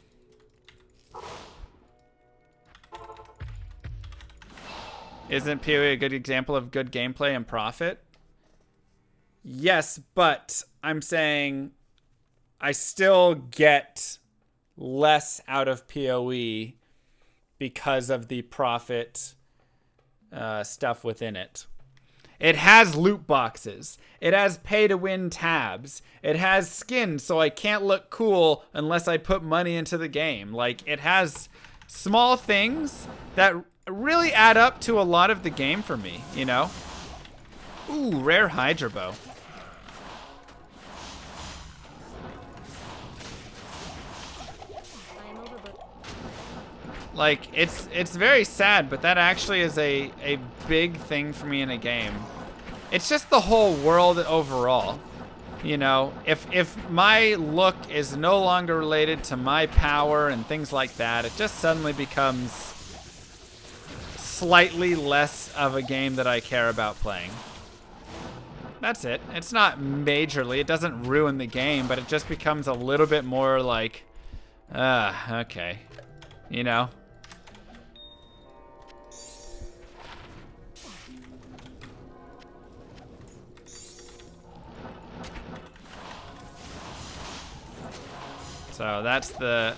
A: Isn't PoE a good example of good gameplay and profit? Yes, but I'm saying I still get less out of PoE because of the profit stuff within it. It has loot boxes. It has pay-to-win tabs. It has skins, so I can't look cool unless I put money into the game. Like, it has small things that really add up to a lot of the game for me, you know? Ooh, rare Hydra bow.
C: I am overburdened.
A: Like, it's very sad, but that actually is a big thing for me in a game. It's just the whole world overall. You know, if my look is no longer related to my power and things like that, it just suddenly becomes slightly less of a game that I care about playing. That's it. It's not majorly. It doesn't ruin the game, but it just becomes a little bit more like, okay. You know? So that's the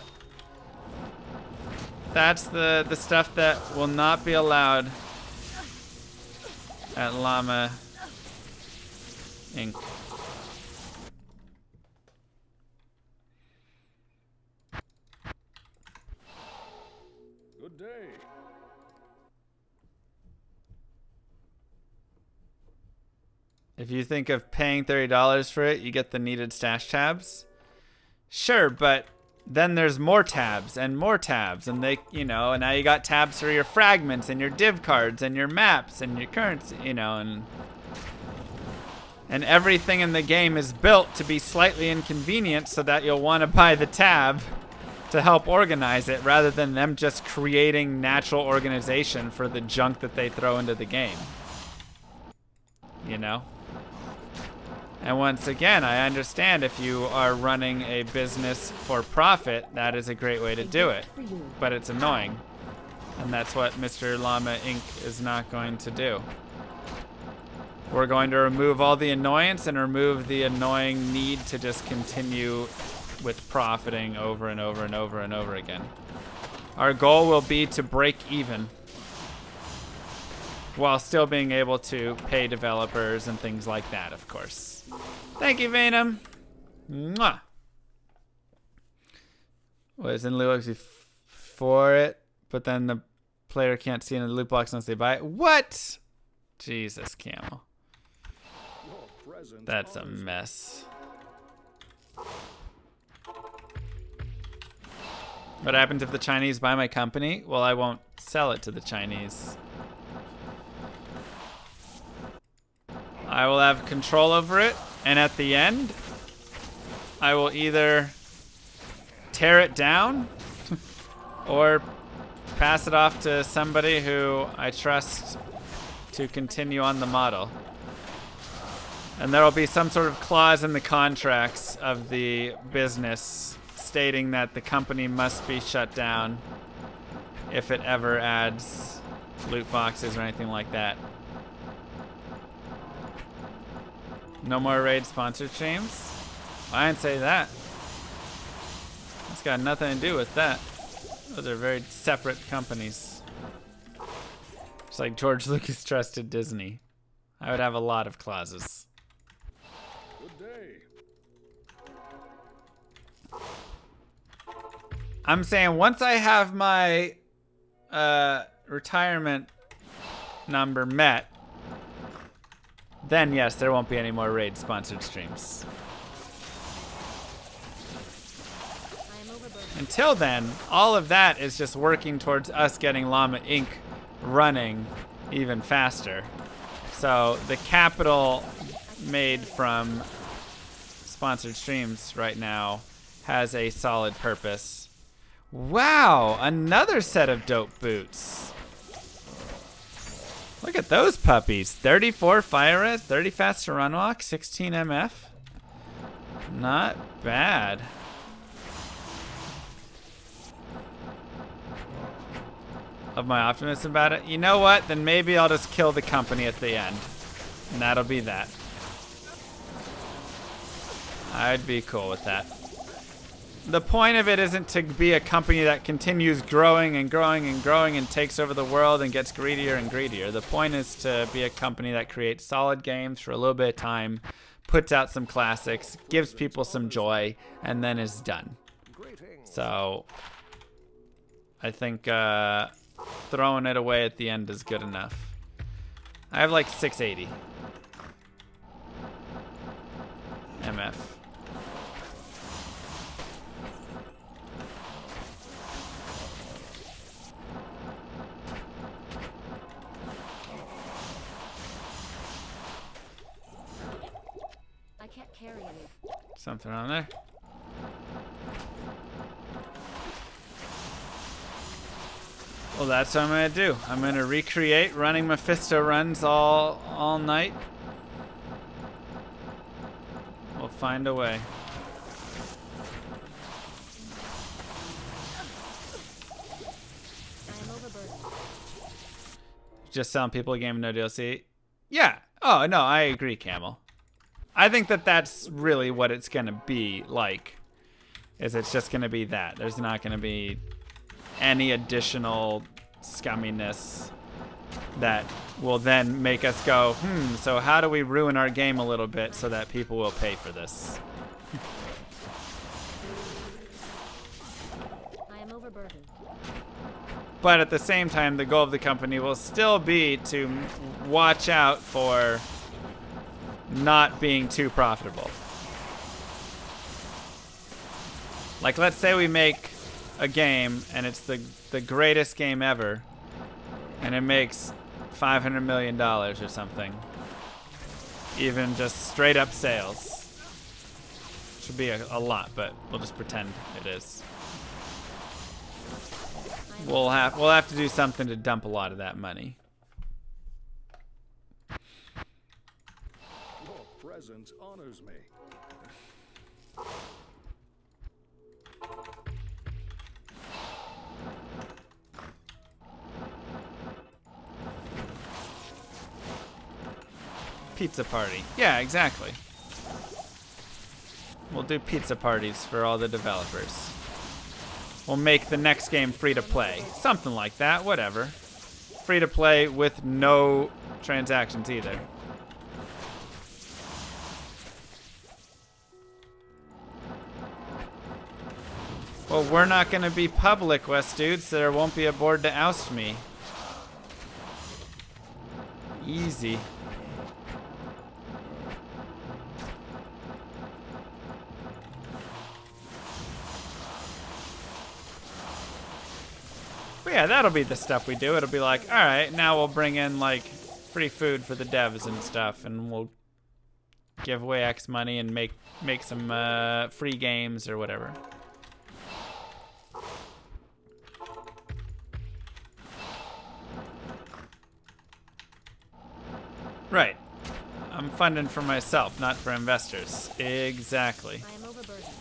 A: stuff that will not be allowed at Llama Inc.
D: Good day.
A: If you think of paying $30 for it, you get the needed stash tabs. Sure, but then there's more tabs, and they, you know, and now you got tabs for your fragments and your div cards and your maps and your currency, you know, and everything in the game is built to be slightly inconvenient so that you'll want to buy the tab to help organize it rather than them just creating natural organization for the junk that they throw into the game. You know? And once again, I understand if you are running a business for profit, that is a great way to do it. But it's annoying. And that's what Mr. Llama Inc. is not going to do. We're going to remove all the annoyance and remove the annoying need to just continue with profiting over and over and over and over again. Our goal will be to break even, while still being able to pay developers and things like that, of course. Thank you, Venom. Mwah. Was in loot box for it, but then the player can't see in the loot box unless they buy it. What? Jesus, Camel. That's a mess. What happens if the Chinese buy my company? Well, I won't sell it to the Chinese. I will have control over it, and at the end, I will either tear it down or pass it off to somebody who I trust to continue on the model. And there will be some sort of clause in the contracts of the business stating that the company must be shut down if it ever adds loot boxes or anything like that. No more raid sponsored streams? I didn't say that. It's got nothing to do with that. Those are very separate companies. Just like George Lucas trusted Disney. I would have a lot of clauses.
D: Good day.
A: I'm saying once I have my retirement number met, then yes, there won't be any more raid sponsored streams.
C: I am overburdened.
A: Until then, all of that is just working towards us getting Llama Inc. running even faster. So the capital made from sponsored streams right now has a solid purpose. Wow, another set of dope boots. Look at those puppies. 34 fire res, 30 fast to run walk, 16 MF. Not bad. Of my optimism about it. You know what? Then maybe I'll just kill the company at the end. And that'll be that. I'd be cool with that. The point of it isn't to be a company that continues growing and growing and growing and takes over the world and gets greedier and greedier. The point is to be a company that creates solid games for a little bit of time, puts out some classics, gives people some joy, and then is done. So I think throwing it away at the end is good enough. I have like 680 MF.
C: I can't carry any.
A: Something on there. Well, that's what I'm gonna do. I'm gonna recreate running Mephisto runs all night. We'll find a way.
C: I am overburdened.
A: Just selling people a game with no DLC. Yeah. Oh no, I agree, Camel. I think that that's really what it's gonna be like. Is it's just gonna be that. There's not gonna be any additional scumminess that will then make us go, so how do we ruin our game a little bit so that people will pay for this?
C: I am overburdened.
A: But at the same time, the goal of the company will still be to watch out for not being too profitable. Like, let's say we make a game and it's the greatest game ever and it makes $500 million or something. Even just straight up sales. Should be a lot, but we'll just pretend it is. We'll have to do something to dump a lot of that money.
D: Your presence honors me.
A: Pizza party. Yeah, exactly. We'll do pizza parties for all the developers. We'll make the next game free to play. Something like that, whatever. Free to play with no transactions either. Well, we're not gonna be public, West Dude, so there won't be a board to oust me. Easy. But yeah, that'll be the stuff we do. It'll be like, all right, now we'll bring in like free food for the devs and stuff, and we'll give away X money and make some free games or whatever. Right. I'm funding for myself, not for investors. Exactly.
C: I am overburdened.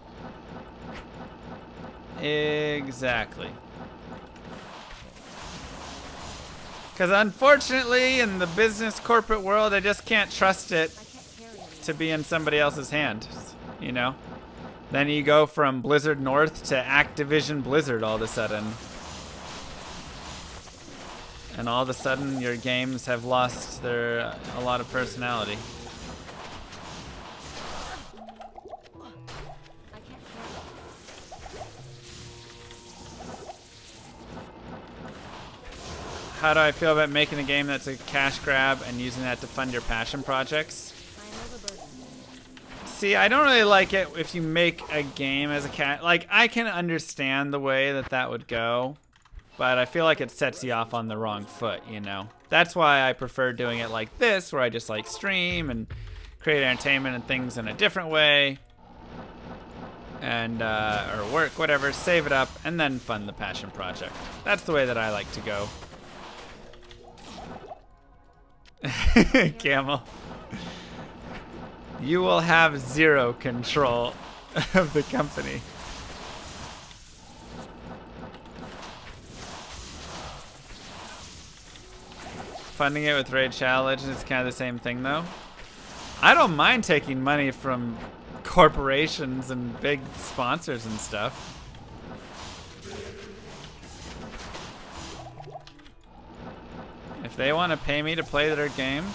A: Exactly. Because unfortunately, in the business corporate world, I just can't trust it
C: I can't carry any.
A: to be in somebody else's hands, you know? Then you go from Blizzard North to Activision Blizzard all of a sudden. And all of a sudden, your games have lost a lot of personality.
C: I can't carry any.
A: How do I feel about making a game that's a cash grab and using that to fund your passion projects?
C: I am overburdened.
A: See, I don't really like it if you make a game as a cat. Like, I can understand the way that would go, but I feel like it sets you off on the wrong foot, you know? That's why I prefer doing it like this, where I just like stream and create entertainment and things in a different way. And, or work, whatever, save it up, and then fund the passion project. That's the way that I like to go. Camel. You will have zero control of the company. Funding it with Raid Shadow Legends is kind of the same thing, though. I don't mind taking money from corporations and big sponsors and stuff. If they want to pay me to play their game,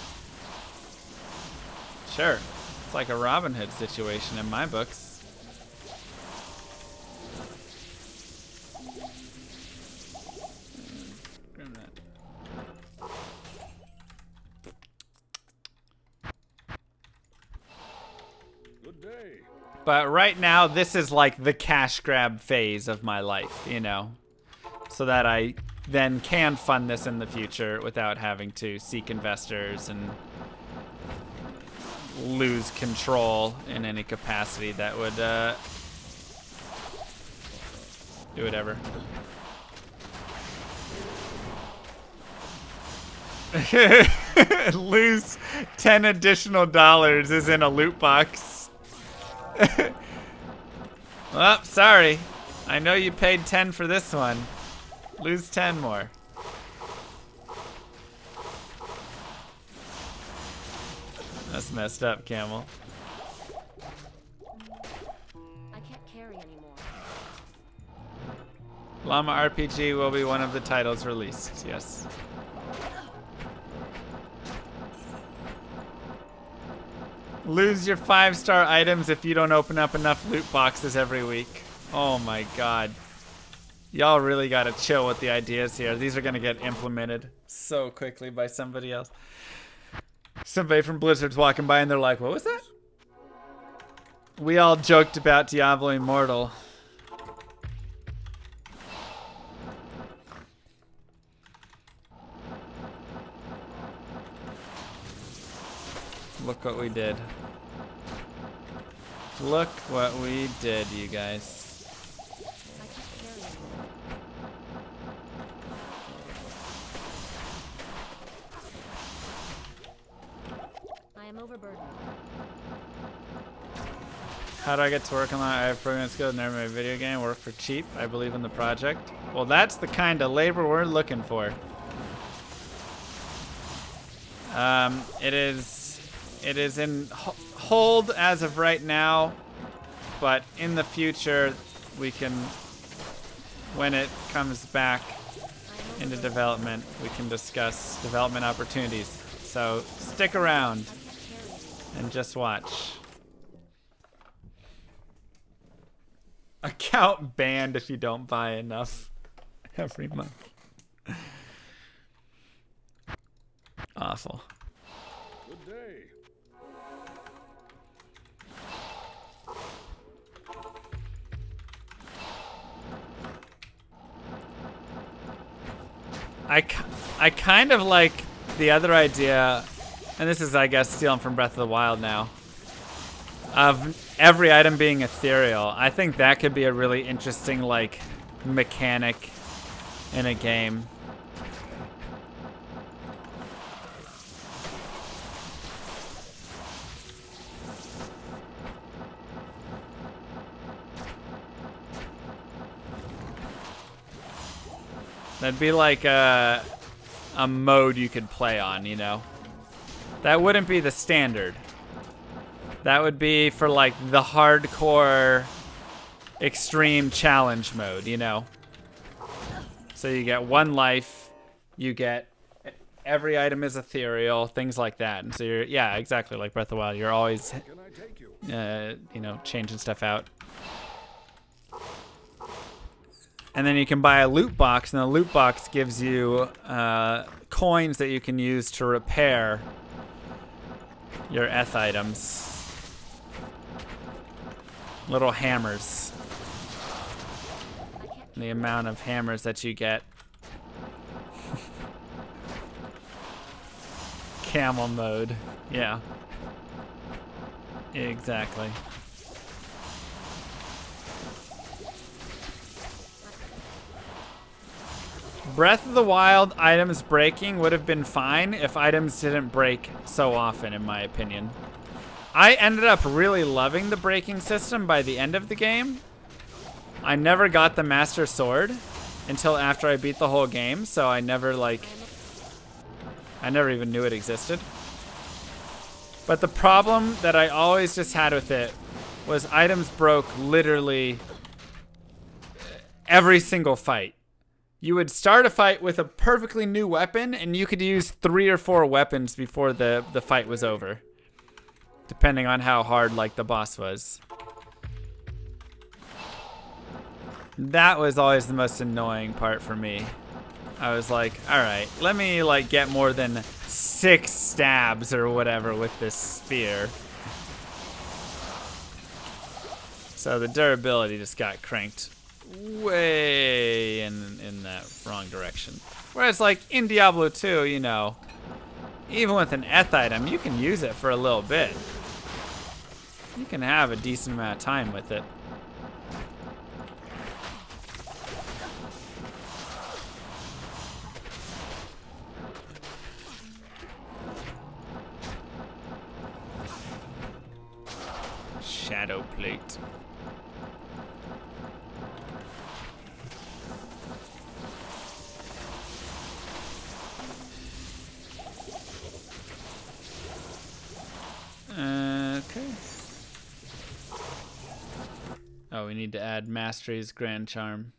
A: sure. It's like a Robin Hood situation in my books.
D: Good day.
A: But right now, this is like the cash grab phase of my life, you know, so that I then can fund this in the future without having to seek investors and lose control in any capacity that would do whatever. Lose 10 additional dollars is in a loot box. Well, sorry. I know you paid 10 for this one. Lose 10 more. That's messed up, Camel.
C: I can't carry anymore.
A: Llama RPG will be one of the titles released, yes. Lose your 5-star items if you don't open up enough loot boxes every week. Oh my god. Y'all really gotta chill with the ideas here. These are gonna get implemented so quickly by somebody else. Somebody from Blizzard's walking by and they're like, what was that? We all joked about Diablo Immortal. Look what we did. Look what we did, you guys.
C: I can't carry anymore. I am overburdened.
A: How do I get to work on that? I have programming skills, never made a video game, work for cheap. I believe in the project. Well, that's the kind of labor we're looking for. It is in hold as of right now, but in the future, we can, when it comes back into development, we can discuss development opportunities. So stick around and just watch. Account banned if you don't buy enough every month. Awful.
D: Good day.
A: I kind of like the other idea, and this is, I guess, stealing from Breath of the Wild now, of every item being ethereal. I think that could be a really interesting, like, mechanic in a game. That'd be like a mode you could play on, you know? That wouldn't be the standard. That would be for like the hardcore extreme challenge mode, you know? So you get one life, you get every item is ethereal, things like that. And so you're, yeah, exactly like Breath of the Wild. You're always,
D: Can I take you?
A: you know, changing stuff out. And then you can buy a loot box, and the loot box gives you coins that you can use to repair your Eth items. Little hammers. The amount of hammers that you get. camel mode. Yeah. Exactly. Breath of the Wild items breaking would have been fine if items didn't break so often, in my opinion. I ended up really loving the breaking system by the end of the game. I never got the Master Sword until after I beat the whole game, so I never even knew it existed. But the problem that I always just had with it was items broke literally every single fight. You would start a fight with a perfectly new weapon, and you could use 3 or 4 weapons before the fight was over, depending on how hard the boss was. That was always the most annoying part for me. I was like, all right, let me get more than 6 stabs or whatever with this spear. So the durability just got cranked way in that wrong direction. Whereas in Diablo 2, you know, even with an Eth item, you can use it for a little bit. You can have a decent amount of time with it. Shadow plate. Okay. Oh, we need to add Mastery's Grand Charm.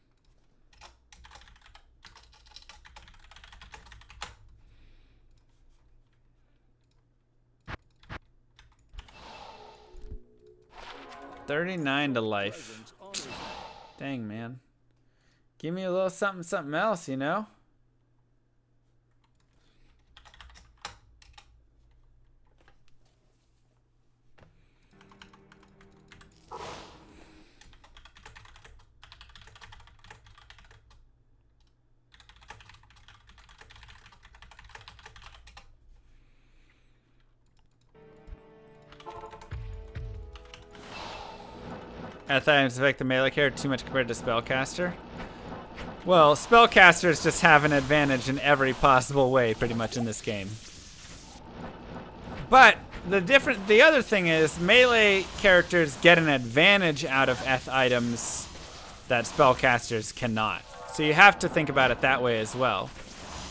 A: $39 to life. Dang, man. Give me a little something else, you know? Eth items affect the melee character too much compared to Spellcaster. Well, Spellcasters just have an advantage in every possible way, pretty much in this game. But the other thing is, melee characters get an advantage out of Eth items that Spellcasters cannot. So you have to think about it that way as well.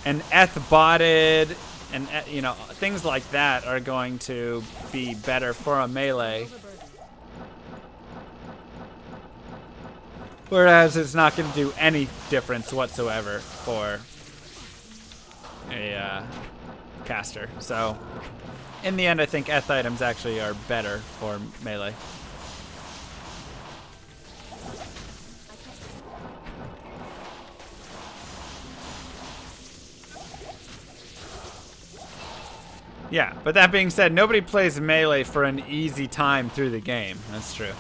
A: And Eth botted and you know, things like that are going to be better for a melee. Whereas it's not going to do any difference whatsoever for a caster. So, in the end, I think Eth items actually are better for melee. Yeah, but that being said, nobody plays melee for an easy time through the game. That's true.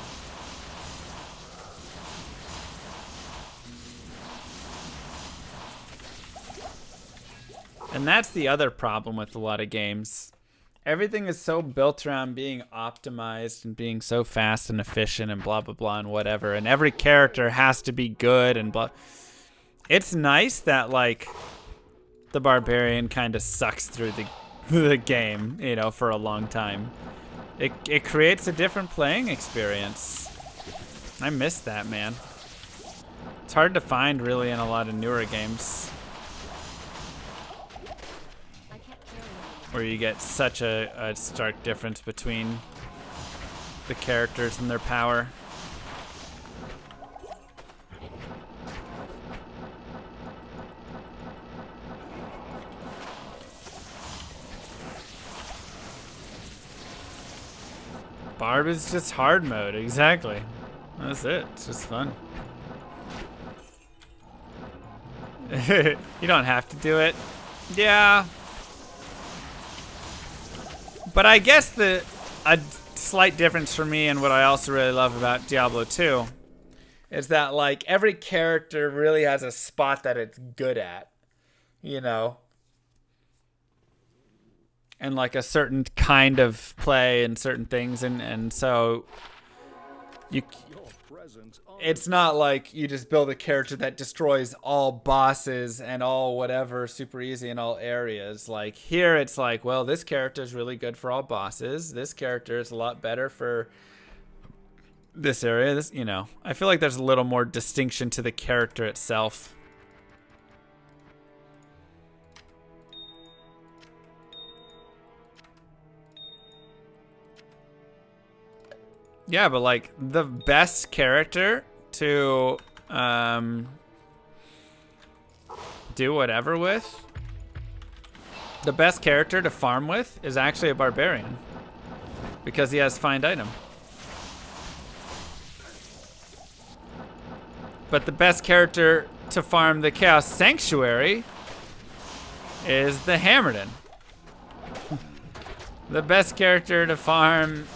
A: And that's the other problem with a lot of games. Everything is so built around being optimized and being so fast and efficient and blah, blah, blah, and whatever. And every character has to be good and blah. It's nice that, like, the barbarian kind of sucks through the game, you know, for a long time. It creates a different playing experience. I miss that, man. It's hard to find, really, in a lot of newer games, where you get such a stark difference between the characters and their power. Barb is just hard mode, exactly. That's it, it's just fun. You don't have to do it. Yeah. But I guess a slight difference for me, and what I also really love about Diablo 2, is that, like, every character really has a spot that it's good at, you know? and like a certain kind of play and certain things, and so you.
D: Your presence
A: It's not like you just build a character that destroys all bosses and all whatever super easy in all areas. Like here, it's like, well, this character is really good for all bosses. This character is a lot better for this area. This, you know, I feel like there's a little more distinction to the character itself. Yeah, but like the best character to do whatever with, the best character to farm with is actually a barbarian because he has find item. But the best character to farm the Chaos Sanctuary is the Hammerden. The best character to farm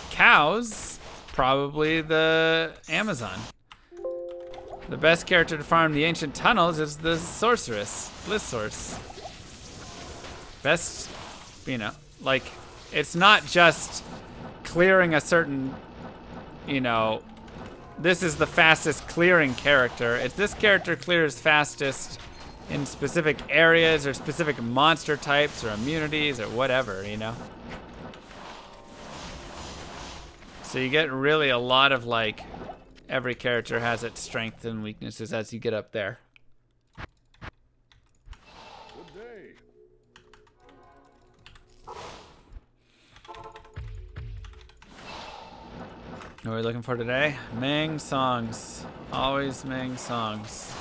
A: cows, probably the Amazon. The best character to farm the ancient tunnels is the sorceress, Bliss Source. Best, you know, like, it's not just clearing a certain, you know, this is the fastest clearing character. It's this character clears fastest in specific areas or specific monster types or immunities or whatever, you know? So you get really a lot of like, every character has its strengths and weaknesses as you get up there.
D: Good day.
A: What are we looking for today? Ming songs. Always Ming songs.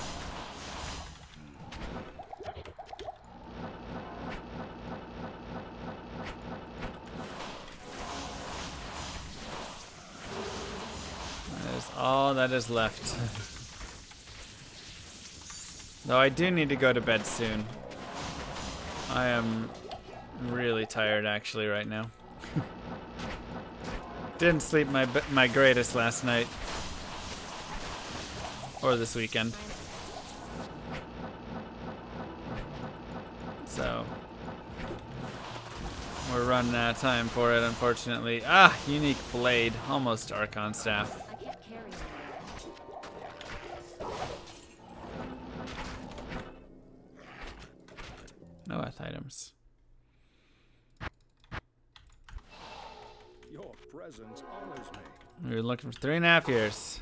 A: That is all that is left. Though I do need to go to bed soon. I am really tired actually right now. Didn't sleep my greatest last night. Or this weekend. So we're running out of time for it, unfortunately. Ah, unique blade. Almost Archon staff.
C: I can't carry it.
A: No F items.
D: Your presence honors me.
A: We were looking for 3.5 years.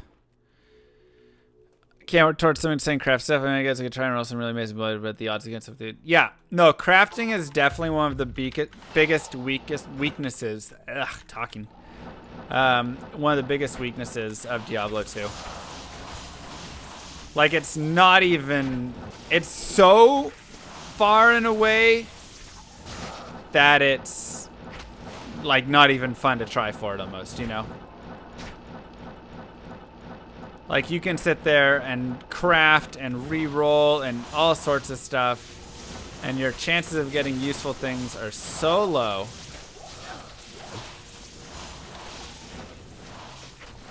A: Can't work towards something saying craft stuff. I mean, I guess I could try and roll some really amazing blood, but the odds against something. Yeah, no, crafting is definitely one of the biggest weaknesses. Ugh, talking. One of the biggest weaknesses of Diablo 2. Like, it's not even. It's so far and away that it's like not even fun to try for it almost, you know? Like, you can sit there and craft and re-roll and all sorts of stuff, and your chances of getting useful things are so low.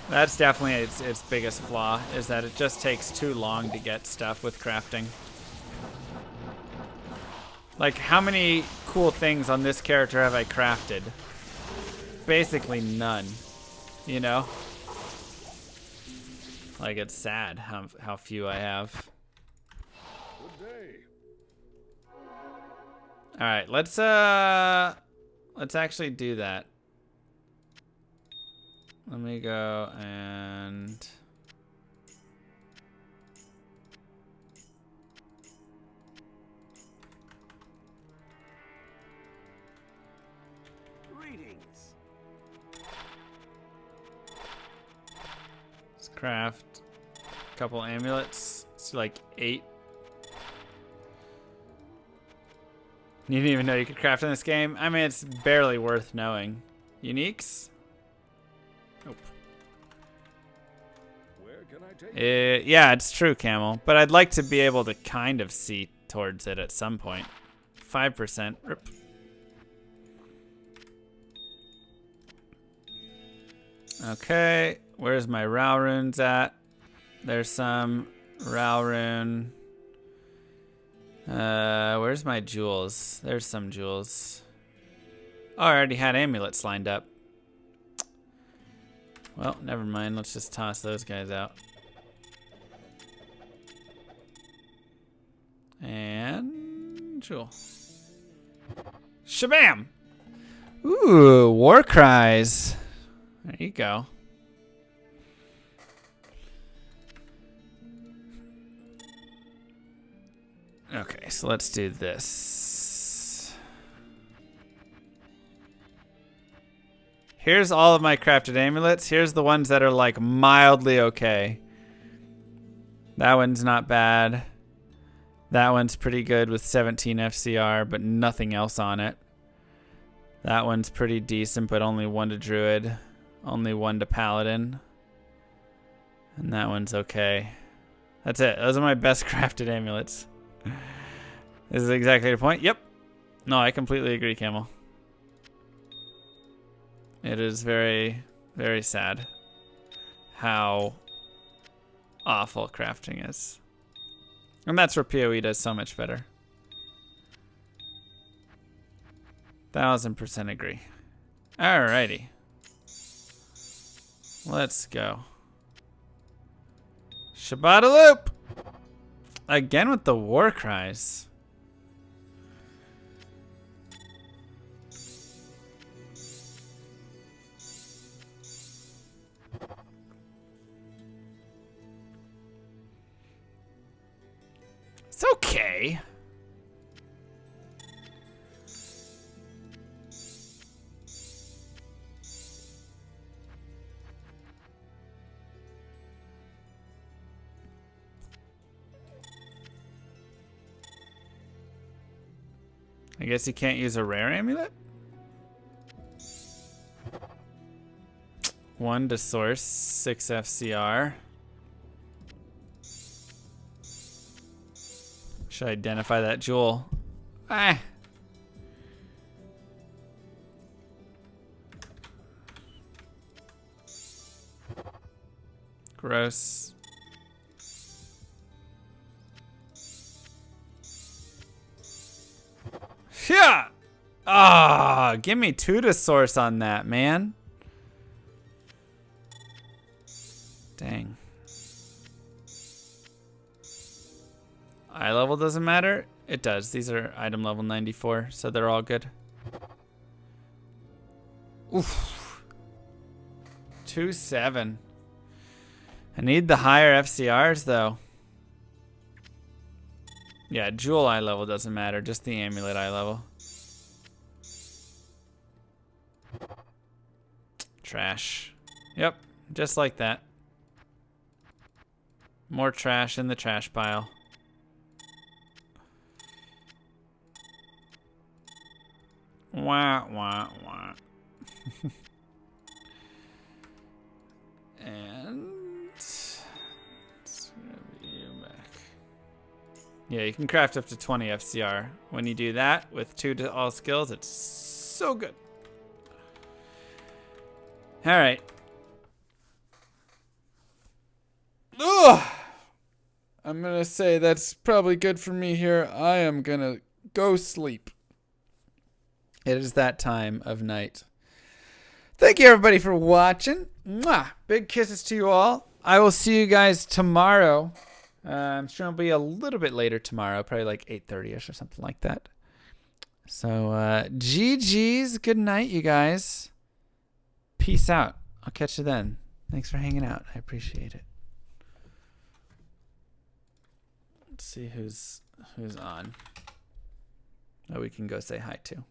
A: That's definitely its biggest flaw, is that it just takes too long to get stuff with crafting. Like, how many cool things on this character have I crafted? Basically none, you know? Like, it's sad how few I have.
D: Good day.
A: All right, let's actually do that. Let me go and
D: Greetings.
A: let's craft a couple amulets. It's like 8. You didn't even know you could craft in this game? I mean, it's barely worth knowing. Uniques? Nope.
D: Where can I take you?
A: Yeah, it's true, Camel. But I'd like to be able to kind of see towards it at some point. 5%. Rip. Okay, where's my Rao runes at? There's some Rao rune. Where's my jewels? There's some jewels. Oh, I already had amulets lined up. Well, never mind. Let's just toss those guys out. And jewel. Shabam! Ooh, war cries. There you go. Okay, so let's do this. Here's all of my crafted amulets. Here's the ones that are like mildly okay. That one's not bad. That one's pretty good with 17 FCR, but nothing else on it. That one's pretty decent, but only 1 to Druid. Only 1 to Paladin. And that one's okay. That's it. Those are my best crafted amulets. This is exactly your point. Yep. No, I completely agree, Camel. It is very, very sad how awful crafting is. And that's where PoE does so much better. 1000% agree. Alrighty. Let's go. Shabbat-a-loop! Again with the war cries. It's okay. I guess you can't use a rare amulet? 1 to source, 6 FCR. Should identify that jewel. Ah. Gross. Yeah. Ah, give me 2 to source on that, man. Dang. Eye level doesn't matter? It does. These are item level 94, so they're all good. Oof. 2-7. I need the higher FCRs, though. Yeah, jewel eye level doesn't matter. Just the amulet eye level. Trash. Yep, just like that. More trash in the trash pile. Wah, wah, wah. And let's grab you back. Yeah, you can craft up to 20 FCR. When you do that with 2 to all skills, it's so good. All right. Ugh. I'm gonna say that's probably good for me here. I am gonna go sleep. It is that time of night. Thank you, everybody, for watching. Mwah! Big kisses to you all. I will see you guys tomorrow. I'm sure it'll be a little bit later tomorrow, probably like 8:30ish or something like that. So, GG's. Good night, you guys. Peace out. I'll catch you then. Thanks for hanging out. I appreciate it. Let's see who's on that we can go say hi to.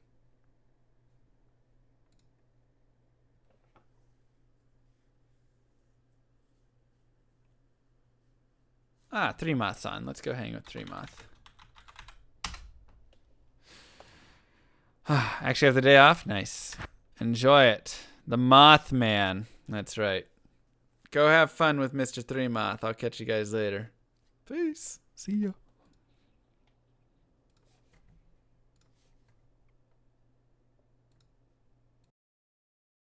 A: Ah, 3Moth's on. Let's go hang with 3Moth. Actually have the day off? Nice. Enjoy it. The Mothman. That's right. Go have fun with Mr. 3Moth. I'll catch you guys later. Peace. See ya.